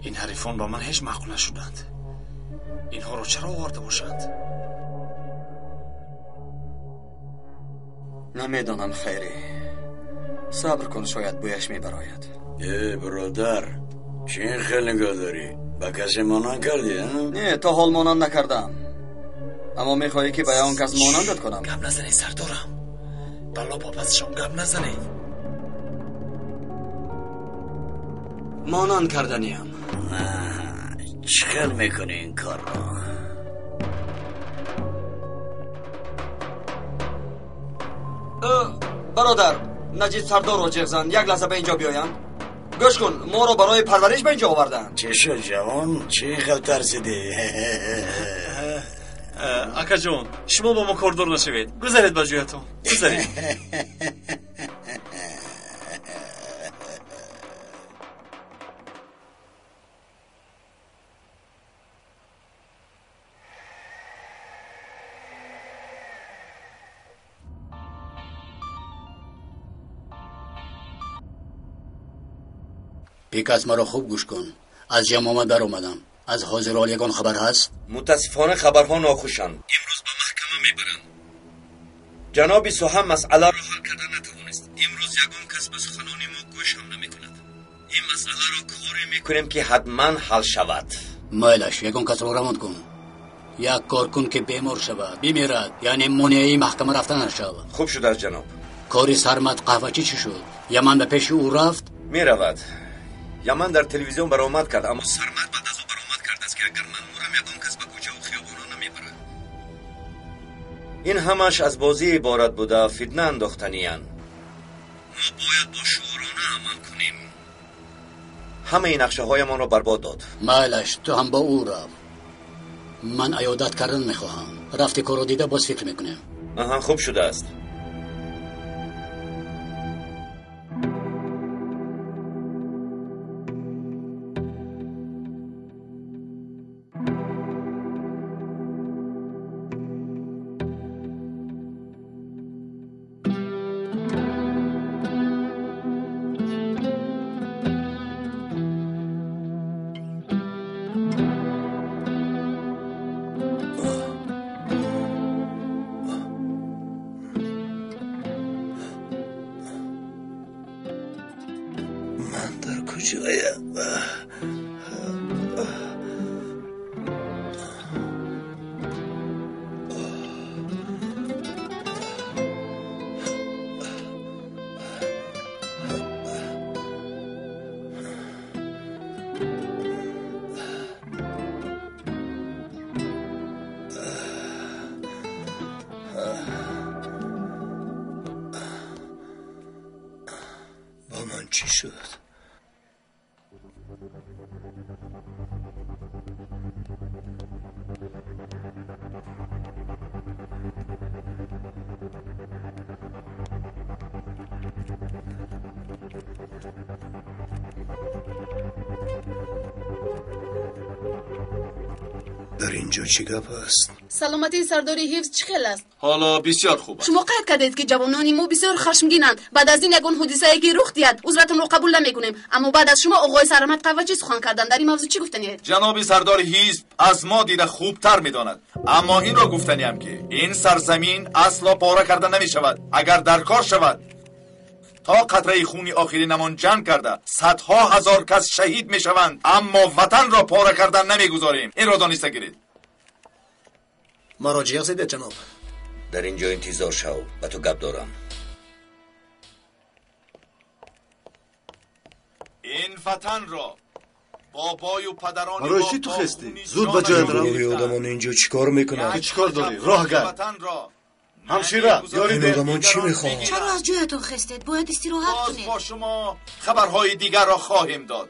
این حریفان با من هیچ معقول نشدند. اینها رو چرا آورده باشند؟ نمیدانم خیری. صبر کن، شاید بویش میبراید. برادر، چی این خیلی نگاه داری؟ با کسی مانند کردی؟ نه، تا حال مانند نکردم، اما میخوایی که به اون کس مانندت کنم. گپ نزنید سردارم، بلا بابتشان گپ نزنید. مانند کردنیم. چخل میکنی این کار را؟ برادر، نجید سردار و جغزن یک لحظه به اینجا بیاین. گوش کن، ما رو برای پرورش به اینجا آوردن. چه شد جوان؟ چی خیلی ترسیدی؟ اکا جون، شما با ما کاردار نشوید. گذارید با جویتون. گذارید. پیکاس مرا خوب گوش کن. از جمامه در اومدم. از حاضرال یگان خبر هست؟ متاسفانه خبرها ناخوشند. امروز به محکمه میبرند. جناب سوهم مسئله را حل کردن نتوانست. امروز یگان کس به سخنان ما گوش هم نمیکند. این مسئله را کاری میکنیم که حتما حل شود. مایلش، یگان کس را رماد کن. یک کار کن که بیمار شود، بمیرد، یعنی مانعی محکمه رفتن نشود. خوب شد از جناب. کاری سرمد قهوه‌چی چی شد؟ یمن به پیش او رفت؟ میرود. یمن در تلویزیون برآمد کرد، اما سرمد بعد از او برآمد کرد است که اگر من مورم یگان کس به کوچه و خیابانا نمیبرد. این همش از بازی عبارت بوده، فتنه انداختنیان. ما باید با شورانه عمل کنیم. همه این نقشه های ما را برباد داد. مایلش، تو هم با او رفت. من عیادت کردن میخواهم. رفتی کارو دیده باز فکر میکنیم. آها، خوب شده است. چی شد؟ در اینجا چی گپ است؟ سلامتی سرداری حفظ چی خیل است؟ حالا بسیار خوب است. شما قید کردید که جوانان ما بسیار خشمگینند. بعد از این یگان حادثه‌ای که رخ داد عذرتون رو قبول نمی‌کنیم. اما بعد از شما آقای سرمد قهوه‌چی سخن کردن در این موضوع چی گفتنید؟ جناب سردار حزب از ما دیده خوبتر می‌داند. اما این را گفتنیم که این سرزمین اصلا پاره کردن نمی‌شود. اگر در کار شود تا قطره خونی آخری نمان جنگ کرده صدها هزار کس شهید میشوند، اما وطن را پاره کردن نمیگذاریم. این را دانسته گیرید. مراجعه زده جناب. در اینجا انتظار شو، با تو گپ دارم. این وطن را بابای و پدران برای چی تو خستی؟ زود به جای برو. این آدمان اینجا چیکار میکنن؟ که چیکار داری؟ راه گرد. همشیره یاری این آدمان چی میخوان؟ چرا از جایتون خستید؟ باید استراحت کنید. با شما خبرهای دیگر را خواهیم داد.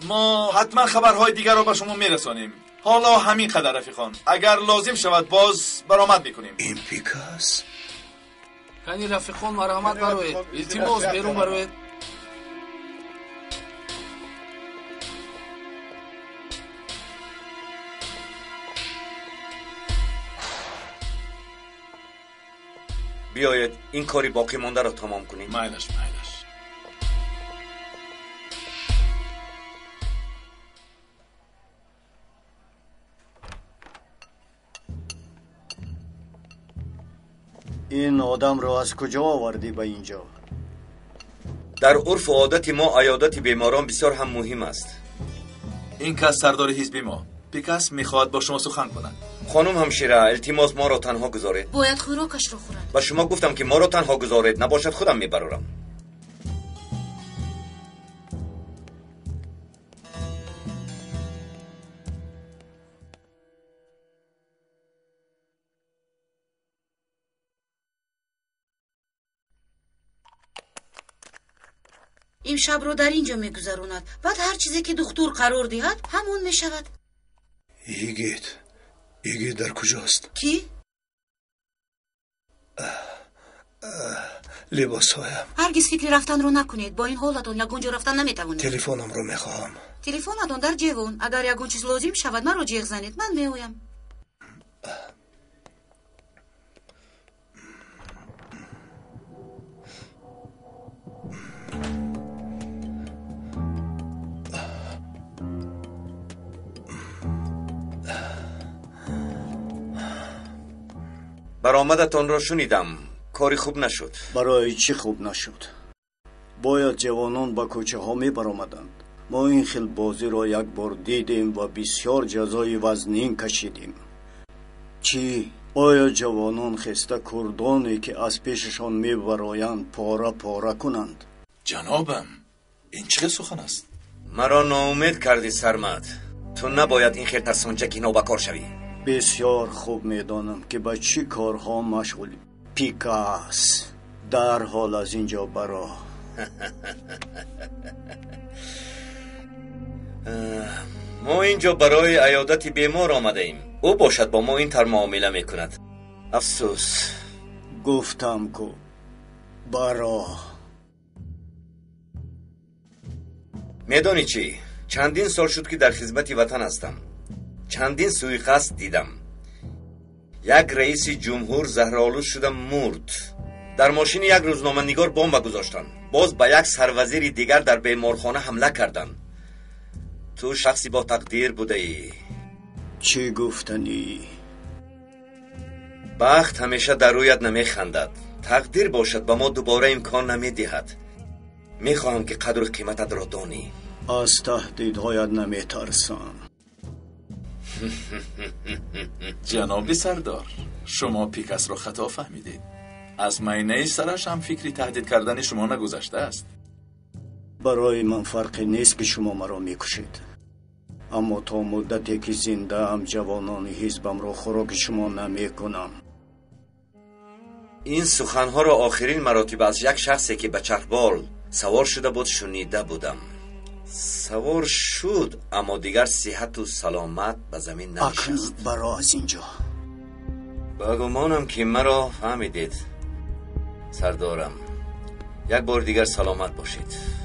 ما حتما خبرهای دیگر را به شما میرسانیم. حالا همین قدر رفیقان. اگر لازم شود باز برآمد میکنیم. این پیکاس یعنی رفیقان مرحمت بروید. التماس بیرون بروید. بیایید این کاری باقی مانده را تمام کنیم. مایلش. این آدم رو از کجا آوردی به اینجا؟ در عرف و عادت ما عیادت بیماران بسیار هم مهم است. این کس سردار حزب ما پیکاس میخواد با شما سخن کنند. خانم همشیره التماس ما را تنها گذارید. باید خوراکش رو خورم. با شما گفتم که ما را تنها گذارید، نباشد خودم میبرارم. این شب رو در اینجا میگذروند. بعد هر چیزی که دکتر قرار دهد همون میشود. ایگید در کجاست؟ کی؟ لباس هایم. هرگز فکر رفتن رو نکنید. با این حالتون یگونجا رفتن نمیتوانید. تلفنم رو میخواهم. تلفنتون در جیبون. اگر یگون چیز لازم شود من رو جیغ زنید، من میایم. برآمدتان را شنیدم. کاری خوب نشد. برای چی خوب نشد؟ باید جوانان با کوچه ها می برآمدند. ما این خیل بازی را یک بار دیدیم و بسیار جزای وزنین کشیدیم. چی؟ آیا جوانان خسته کردانی که از پیششان می برایند پاره پاره کنند؟ جنابم این چه سخن است؟ مرا ناامید کردی سرمد. تو نباید این خیل ترسانجکی نوبکار شوی. بسیار خوب میدانم که با چی کارها مشغولی. پیکاس در حال از اینجا برا. ما اینجا برای عیادت بیمار آمده ایم. او باشد با ما این طور معامله میکند. افسوس. گفتم کو برا. میدانی چی؟ چندین سال شد که در خدمت وطن هستم. چندین سوءقصد دیدم. یک رئیس جمهور زهرآلود شدم مرد. در ماشین یک روزنامه‌نگار بمب گذاشتن. باز به یک سروزیر دیگر در بیمارخانه حمله کردن. تو شخصی با تقدیر بوده ای. چی گفتنی؟ بخت همیشه در رویت نمیخندد. تقدیر باشد به ما دوباره امکان نمیدهد. میخواهم که قدر و قیمتت را دانی. از تهدیدهایت نمیترسم. جناب سردار، شما پیکاس را خطا فهمیدید. از معینه سرش هم فکری تهدید کردن شما نگذشته است. برای من فرقی نیست که شما مرا میکشید، اما تا مدتی که زنده ام جوانان حزبم را خوراک شما نمیکنم. این سخنها را آخرین مراتب از یک شخصی که به چرخبال سوار شده بود شنیده بودم. سوار شد اما دیگر صحت و سلامت به زمین ننشست. برا از اینجا. با گمانم که مرا فهمیدید سردارم. یک بار دیگر سلامت باشید.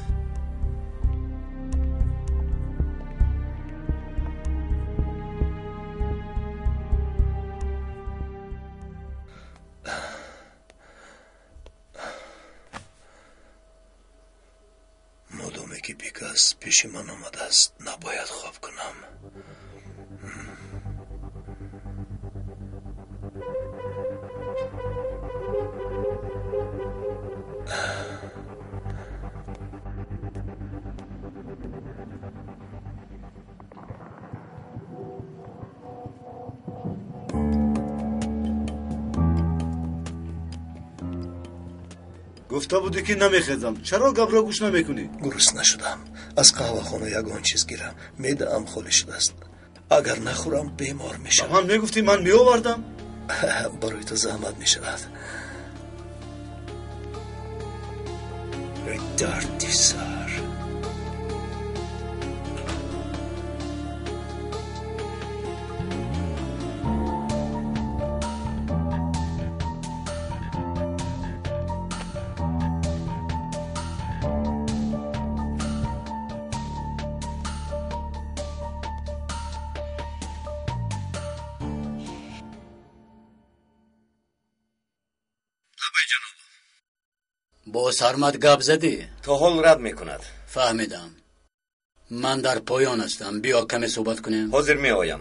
مادامی که پیکاس پیش من آمده است نباید خواب کنم. گفته بودی که نمیخیزم، چرا گپ را گوش نمیکنی؟ گرسنه نشدم. از قهوه خانه یگان چیز گیرم. معده‌ام خالی شده است. اگر نخورم بیمار میشم. من میگفتی من میآوردم؟ برای تو زحمت میشود. ای دردی سر. با سرمد گپ زدی؟ تا حال رد میکند. فهمیدم. من در پایان هستم. بیا کمی صحبت کنیم. حاضر می آیم.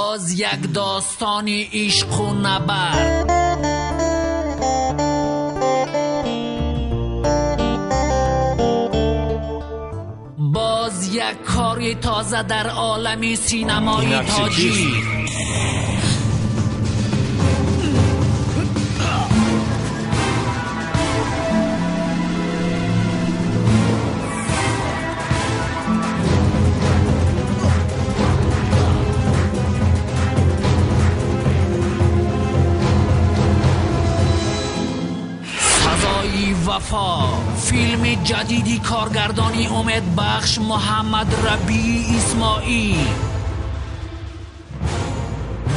باز یک داستانی عشق و نبرد. باز یک کاری تازه در عالم سینمای تاجیک. وفا، فیلم جدیدی کارگردانی امید بخش محمد ربیع اسماعیل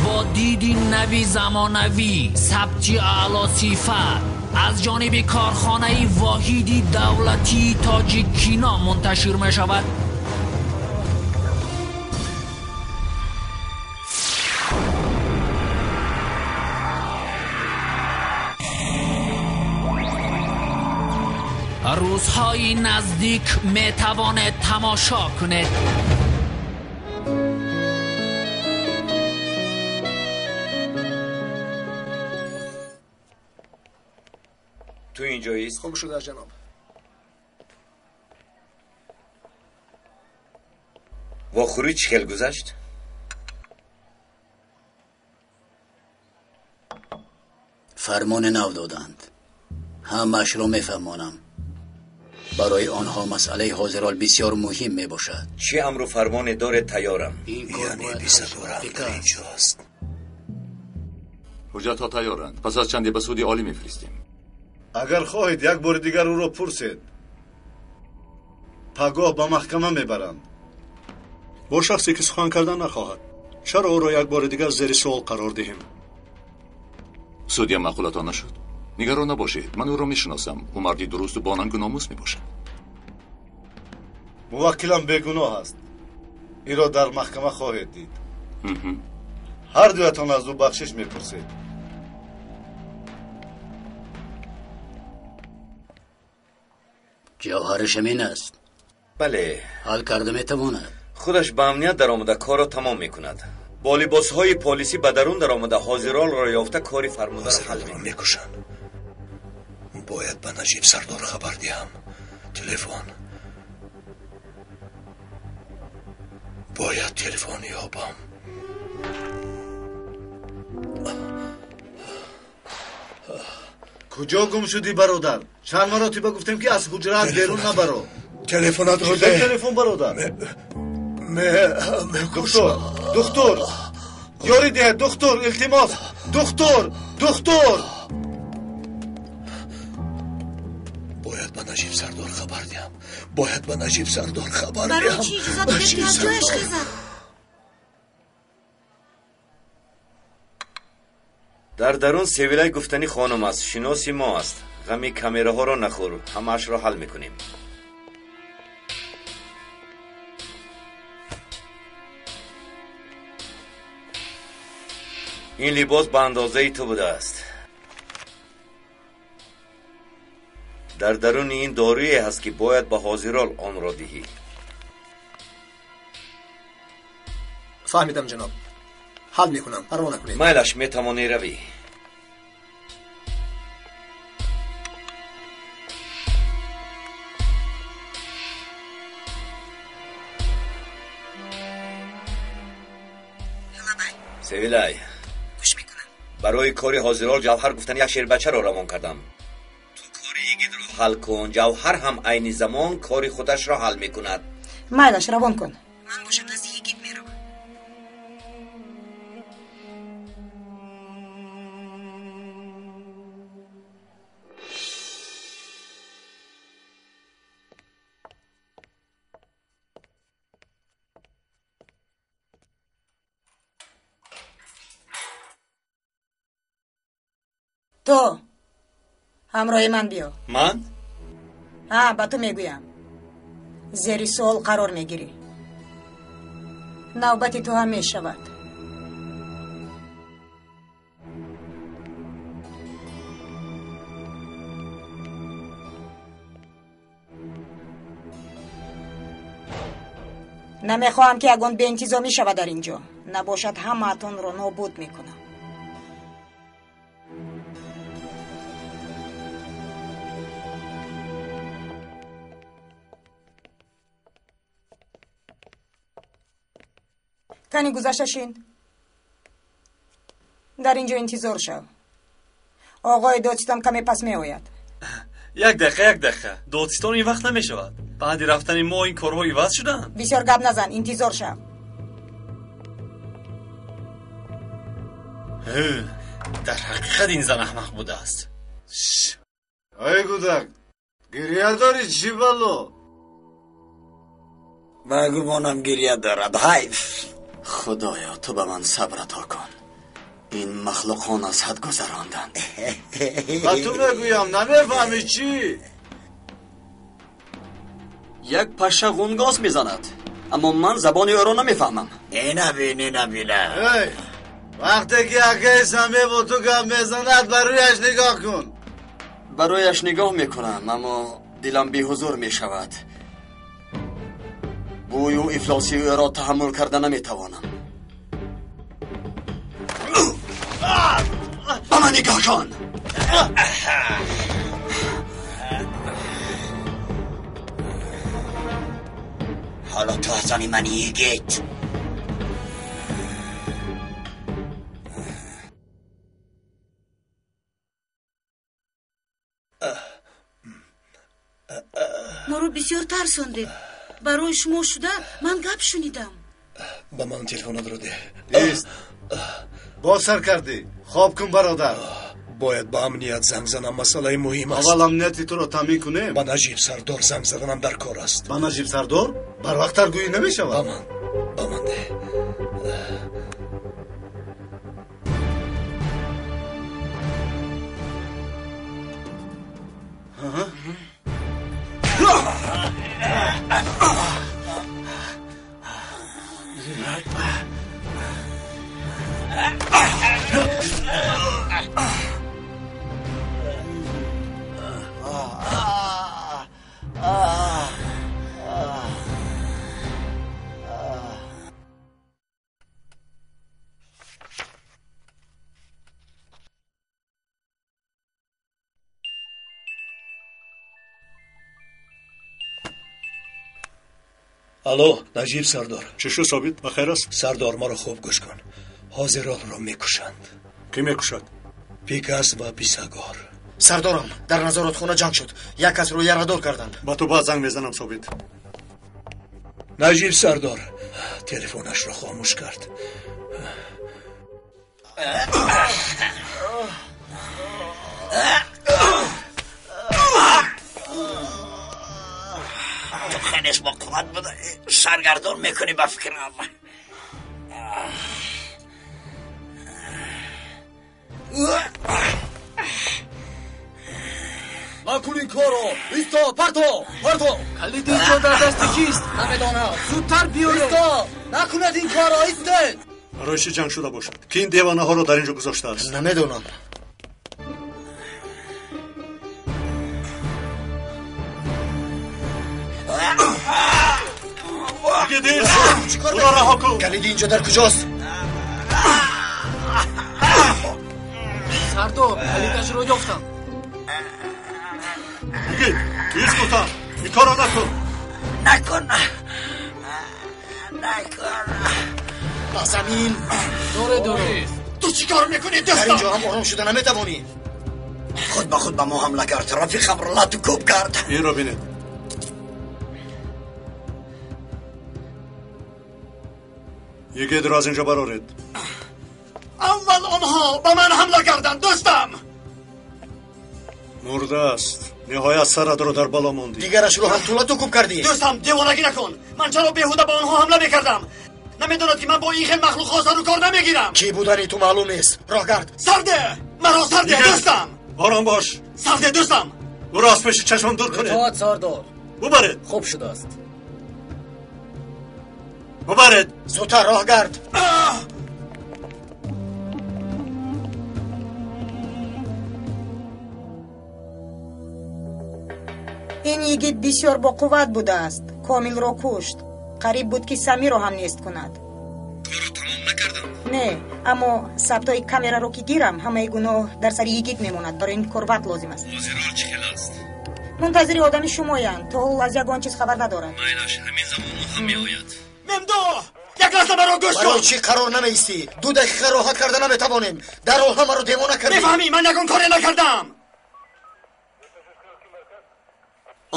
با دیدی نوی زمانوی، سبکی اعلی صفت از جانب کارخانه واحدی دولتی تاجیکینا منتشر می شود. روزهای نزدیک می تواند تماشا کنید. تو اینجاییست؟ خوب شده جناب. واخوری چه خیل گذشت؟ فرمان نو دادند. همش رو میفهمانم. برای آنها مسئله حاضرال بسیار مهم می باشد. چی امر و فرمان داره تیارم؟ این یعنی 22 در اینجاست. حجت ها تیارند. پس از چندی به سودی عالی میفرستیم. اگر خواهید یک بار دیگر او را پرسید، پگاه به محکمه میبرند. با شخصی که سخن کردن نخواهد. چرا او را یک بار دیگر زیر سوال قرار دهیم؟ سودی هم معقولتان نشد. نگران نباشید، من او را میشناسم. او مردی درست و باننگ و ناموس میباشد. موکلم بیگناه است. این را در محکمه خواهید دید. هر دویتان از او بخشش میپرسید. جوهرش همین است. بله. حل کرده میتواند. خودش به امنیت در آمده کار را تمام میکند. با لباس های پلیسی به درون در آمده حاضرال را یافته کاری فرموده را حل میکشن. باید به نجیب سردار خبر دهم. تلفن باید تلفن یابم. کجا گم شدی برادر؟ چند مرتبه گفتم که از حجرات بیرون نبرو. تلفنات رو ده. تلفن برادر. دکتر یاری ده. دکتر التماس. دکتر باید به نجیب سردار خبر دهم. برای چی اجازه دادیم که از جایش خیزد؟ در درون سویلای گفتنی خانم است. شناسی ما است. غمی کامیره ها را نخور. همش را حل میکنیم. این لباس به اندازه تو بوده است. در درون این دارویی هست که باید به حاضرال آن را دهی. فهمیدم جناب. حل میکنم. پروا نکنید. میلش میتوانی روی. سویلای گوش میکنم. برای کاری حاضرال جوهر گفتن یک شیر بچه را روان کردم. تو کاری ایگید را حل کن. جوهر هم عین زمان کاری خودش را حل میکند. مایلش روان کن. من باشم نزد یگید میرم. تو همراه من بیا. من؟ با تو میگویم. زیر سوال قرار میگیری. نوبتی تو هم میشود. نمیخواهم که اگون به انتظامی شود در اینجا. набошад ҳамаатонро нобуд мекунам. кани гузашта шин. дар инҷо интизор шав. оғои додистон каме пас меояд. як дақиқа додистон ин вақт намешавад. баъди рафтани мо ин корҳо иваз шуданд. бисёр гап назан, интизор шав. дар ҳақиқат ин зан аҳмақ будааст. ай гудак, гирия дорӣ чӣ бало? ба гумонам гирия дорад. ҳайф. خدایا تو به من صبر عطا کن. این مخلوقان از حد گذراندند. با تو بگویم نمیفهمی چی؟ یک پشه غونگاز میزند اما من زبان او را نمیفهمم. نبینه وقتی که اگه سمی با تو گم میزند برویش نگاه کن. برویش نگاه میکنم اما دلم بی حضور میشود. بوی و افلاسی او را تحمل کرده نمیتوانم. به من نگاه کن. حالا تو از آن من یگید. ما رو بسیار ترساندید. برای شما شده من گپ شنیدم. با من تلفنات رو ده. ایست. با سر کردی. خواب کن برادر. باید با امنیت زنگ زنم، مسئله مهم است. اول امنیتی تو رو تامین کنیم. با نجیب سردار زنگ زدنم در کار است. با نجیب سردار؟ بر وقت ترگویی نمیشود. با من ده. الو نجیب سردار. چی شو ثابت؟ بخیر است؟ سردار ما رو خوب گوش کن. حاضران را میکشند. کی میکشد؟ پیکاس و بیساگار. سردارم در نظارت خونه جنگ شد. یک کس رو یاره‌دار کردند. با تو باز زنگ میزنم ثابت. نجیب سردار تلفنش را خاموش کرد. تو خیلیش با قوت بوده سرگردان میکنی با فکرم. نکن این کارو. ایستا پرتو کلید اینجا در دست کیست؟ نمیدانم. زودتر بیارو. ایستا نکند این کارو. ایسته. برای چی جنگ شده باشد؟ کی این دیوانه ها رو در اینجا گذاشته است؟ نمیدونم. دیگه دیر شد. او را رها کن. کلید اینجا در کجاست؟ سردار کلیدش رو یافتم. دیگه ایست کوتاه. این کار را نکن. با زمین. دوره تو چی کار میکنی دستم؟ در اینجا هم آرام شده نمیتوانی. خود به خود به ما حمله کرد. رفیقم را لاتو کوب کرد. این را بینید. یکی در از اینجا برارید. اول آنها به من حمله کردند دوستم. مرده است. نهایت سرت رو در بالا موندی. دیگرش رو هم طولت تو کوب کردی. دوستم دیوانگی نکن. من چرا بیهوده با آنها حمله میکردم؟ نمیداند که من با این خیل مخلوق خاص رو کار نمیگیرم. کی بودنی تو معلوم نیست. راهگرد. سرده مرا سرده دوستم. آرام باش. سرده دوستم. او را از پیش چشم دور کنید. اطاعت سردار. ببرید. خوب شده است. ببرید. زودتر راهگرد. این یگید بسیار با قوت بوده است. کامل را کشت. قریب بود که سمی را هم نیست کند. کارو تمام نکرد не аммо сабтои камераро ки гирам ҳамаи гуноҳ дар сари йигит мемонад. барои ин кор вақт лозим аст. ҳозирол чӣ хел аст? мунтазири одами шумоянд. то ҳол аз ягон чиз хабар надорад. майлаш ҳамин замоно ҳам меояд. мемдуҳ як лаҳза маро гӯш кун. барои чӣ қарор намеистӣ? 2 дақиқа роҳат карда наметавонем. дарҳол ҳамаро девона кардӣ. мефаҳмӣ ман ягон коре накардам.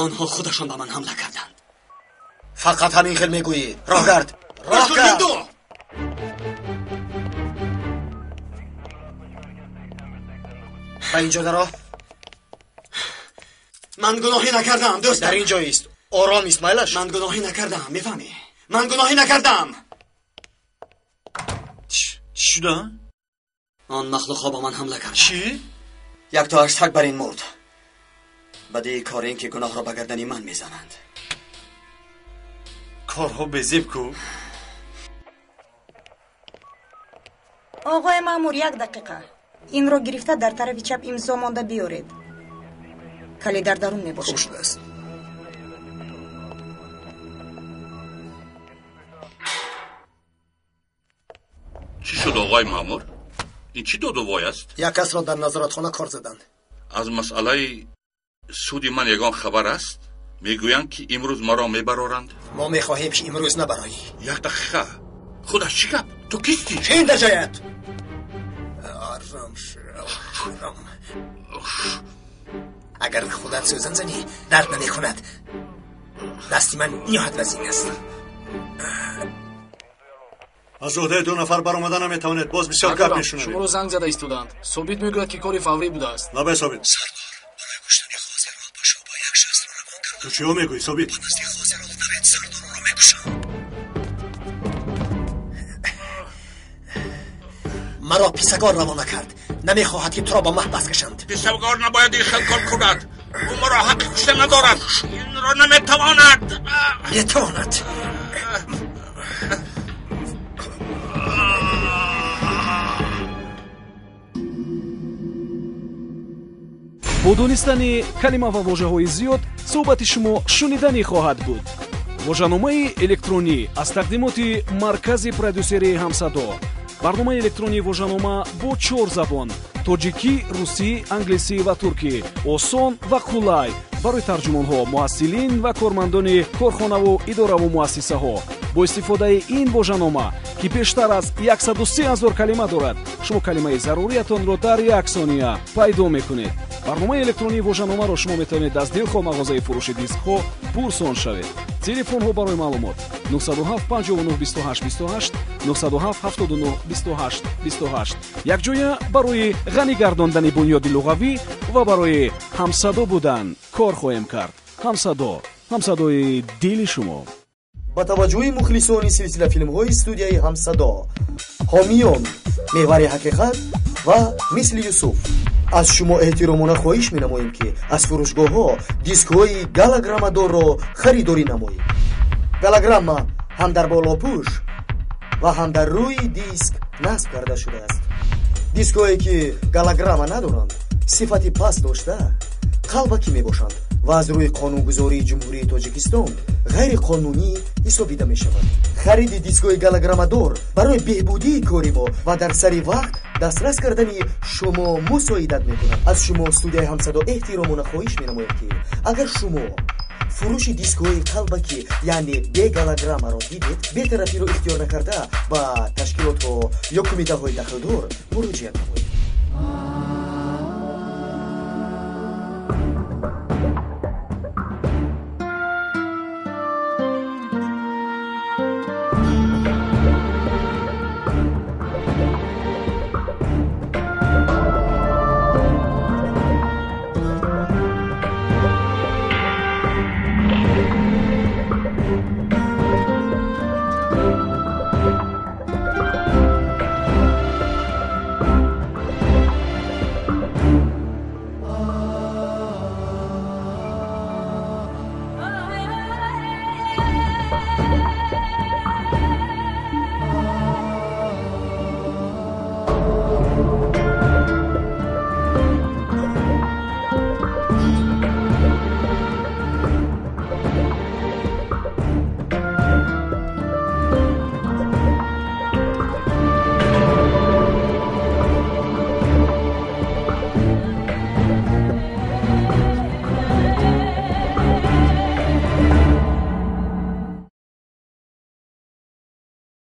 онҳо худашон ба ман ҳамла карданд. фақат ҳамин хел мегӯӣ. роҳ гард. роҳ гард. ба инҷо даро. ман гуноҳӣ накардам дӯстам. дар ин ҷоист. ором ист майлаш. ман гуноҳӣ накардам мефаҳмӣ. ман гуноҳӣ накардам. чӣ шуда? он махлуқҳо ба ман ҳамла карданд. чӣ? яктоаш саг бар ин мурд. баъди кор ин ки гуноҳро ба гардани ман мезананд. корҳо безеб ку. оғои маъмур, 1 дақиқа. инро гирифта дар тарафи чап имзо монда биёред. кале дар дарун мебошад. хуб шудааст. чӣ шуд оғои маъмур? ин чӣ додувой аст? як касро дар назоратхона кор заданд. аз масъалаи суди ман ягон хабар аст? мегӯянд ки имрӯз маро мебароранд. мо мехоҳем ки имрӯз набароӣ. 1 дақиқа. худаш чӣ гап? ту кисти? чин дар ҷоят. агар худат сӯзан зани дард намекунад. дасти ман ниҳоят вазин аст. аз ӯҳдаи 2 нафар баромада наметавонед. боз бисёр гап мешунавед. шуморо занг зада истоданд. собит мегӯяд ки кори фаврӣ будааст. набе собит. сардор барои куштани хозирол пашо ба як шахсро равон карданд. ту чиҳо мегӯӣ собит? ба назди хозирол навед сардорро мекушанд. маро писагор равона кард. намехоҳад ки туро ба маҳбас кашанд. писагор набояд ин хел кор кунад. ӯ маро ҳаққи куштан надорад. инро наметавонад. метавонад. бо донистани калима ва вожаҳои зиёд суҳбати шумо шуниданӣ хоҳад буд. вожаномаи электронӣ аз тақдимоти маркази продюсерии ҳамсадо. барномаи электронии вожанома бо 4 забон: тоҷикӣ, русӣ, англисӣ ва туркӣ. осон ва қулай барои тарҷумонҳо, муҳассилин ва кормандони корхонаву идораву муассисаҳо. бо истифодаи ин вожанома ки бештар аз 130 000 калима дорад, шумо калимаи заруриятонро дар 1 сония пайдо мекунед. барномаи электронии вожаномаро шумо метавонед аз дилхоҳ мағозаи фурӯши дискҳо пурсон шавед. телефонҳо барои маълумот 907 59 28 28 907 79 28 28. якҷоя барои ғанӣ гардондани бунёди луғавӣ ва барои ҳамсадо будан кор хоҳем кард. ҳамсадои дили шумо. ба таваҷҷӯҳи мухлисони силсила филмҳои студияи ҳамсадо, ҳомиён, меҳвари ҳақиқат ва мисли юсуф, аз шумо эҳтиромона хоҳиш менамоем ки аз фурӯшгоҳҳо дискҳои галаграммадорро харидорӣ намоед. галаграмма ҳам дар болопӯш ва ҳам дар рӯи диск насб карда шудааст. дискҳое ки галаграмма надоранд, сифати паст дошта, қалбакӣ мебошанд ва аз рӯи қонунгузории ҷумҳурии тоҷикистон ғайриқонунӣ ҳисобида мешавад. хариди дискҳои галаграммадор барои беҳбудии кори мо ва дар сари вақт дастрас кардани шумо мусоидат мекунад. аз шумо студияи ҳамсадо эҳтиромона хоҳиш менамоем ки агар шумо фурӯши дискҳои қалбакӣ яъне бегалаграммаро дидед, бетарафиро ихтиёр накарда ба ташкилотҳо ё кумитаҳои дахлдор муроҷиат намоед.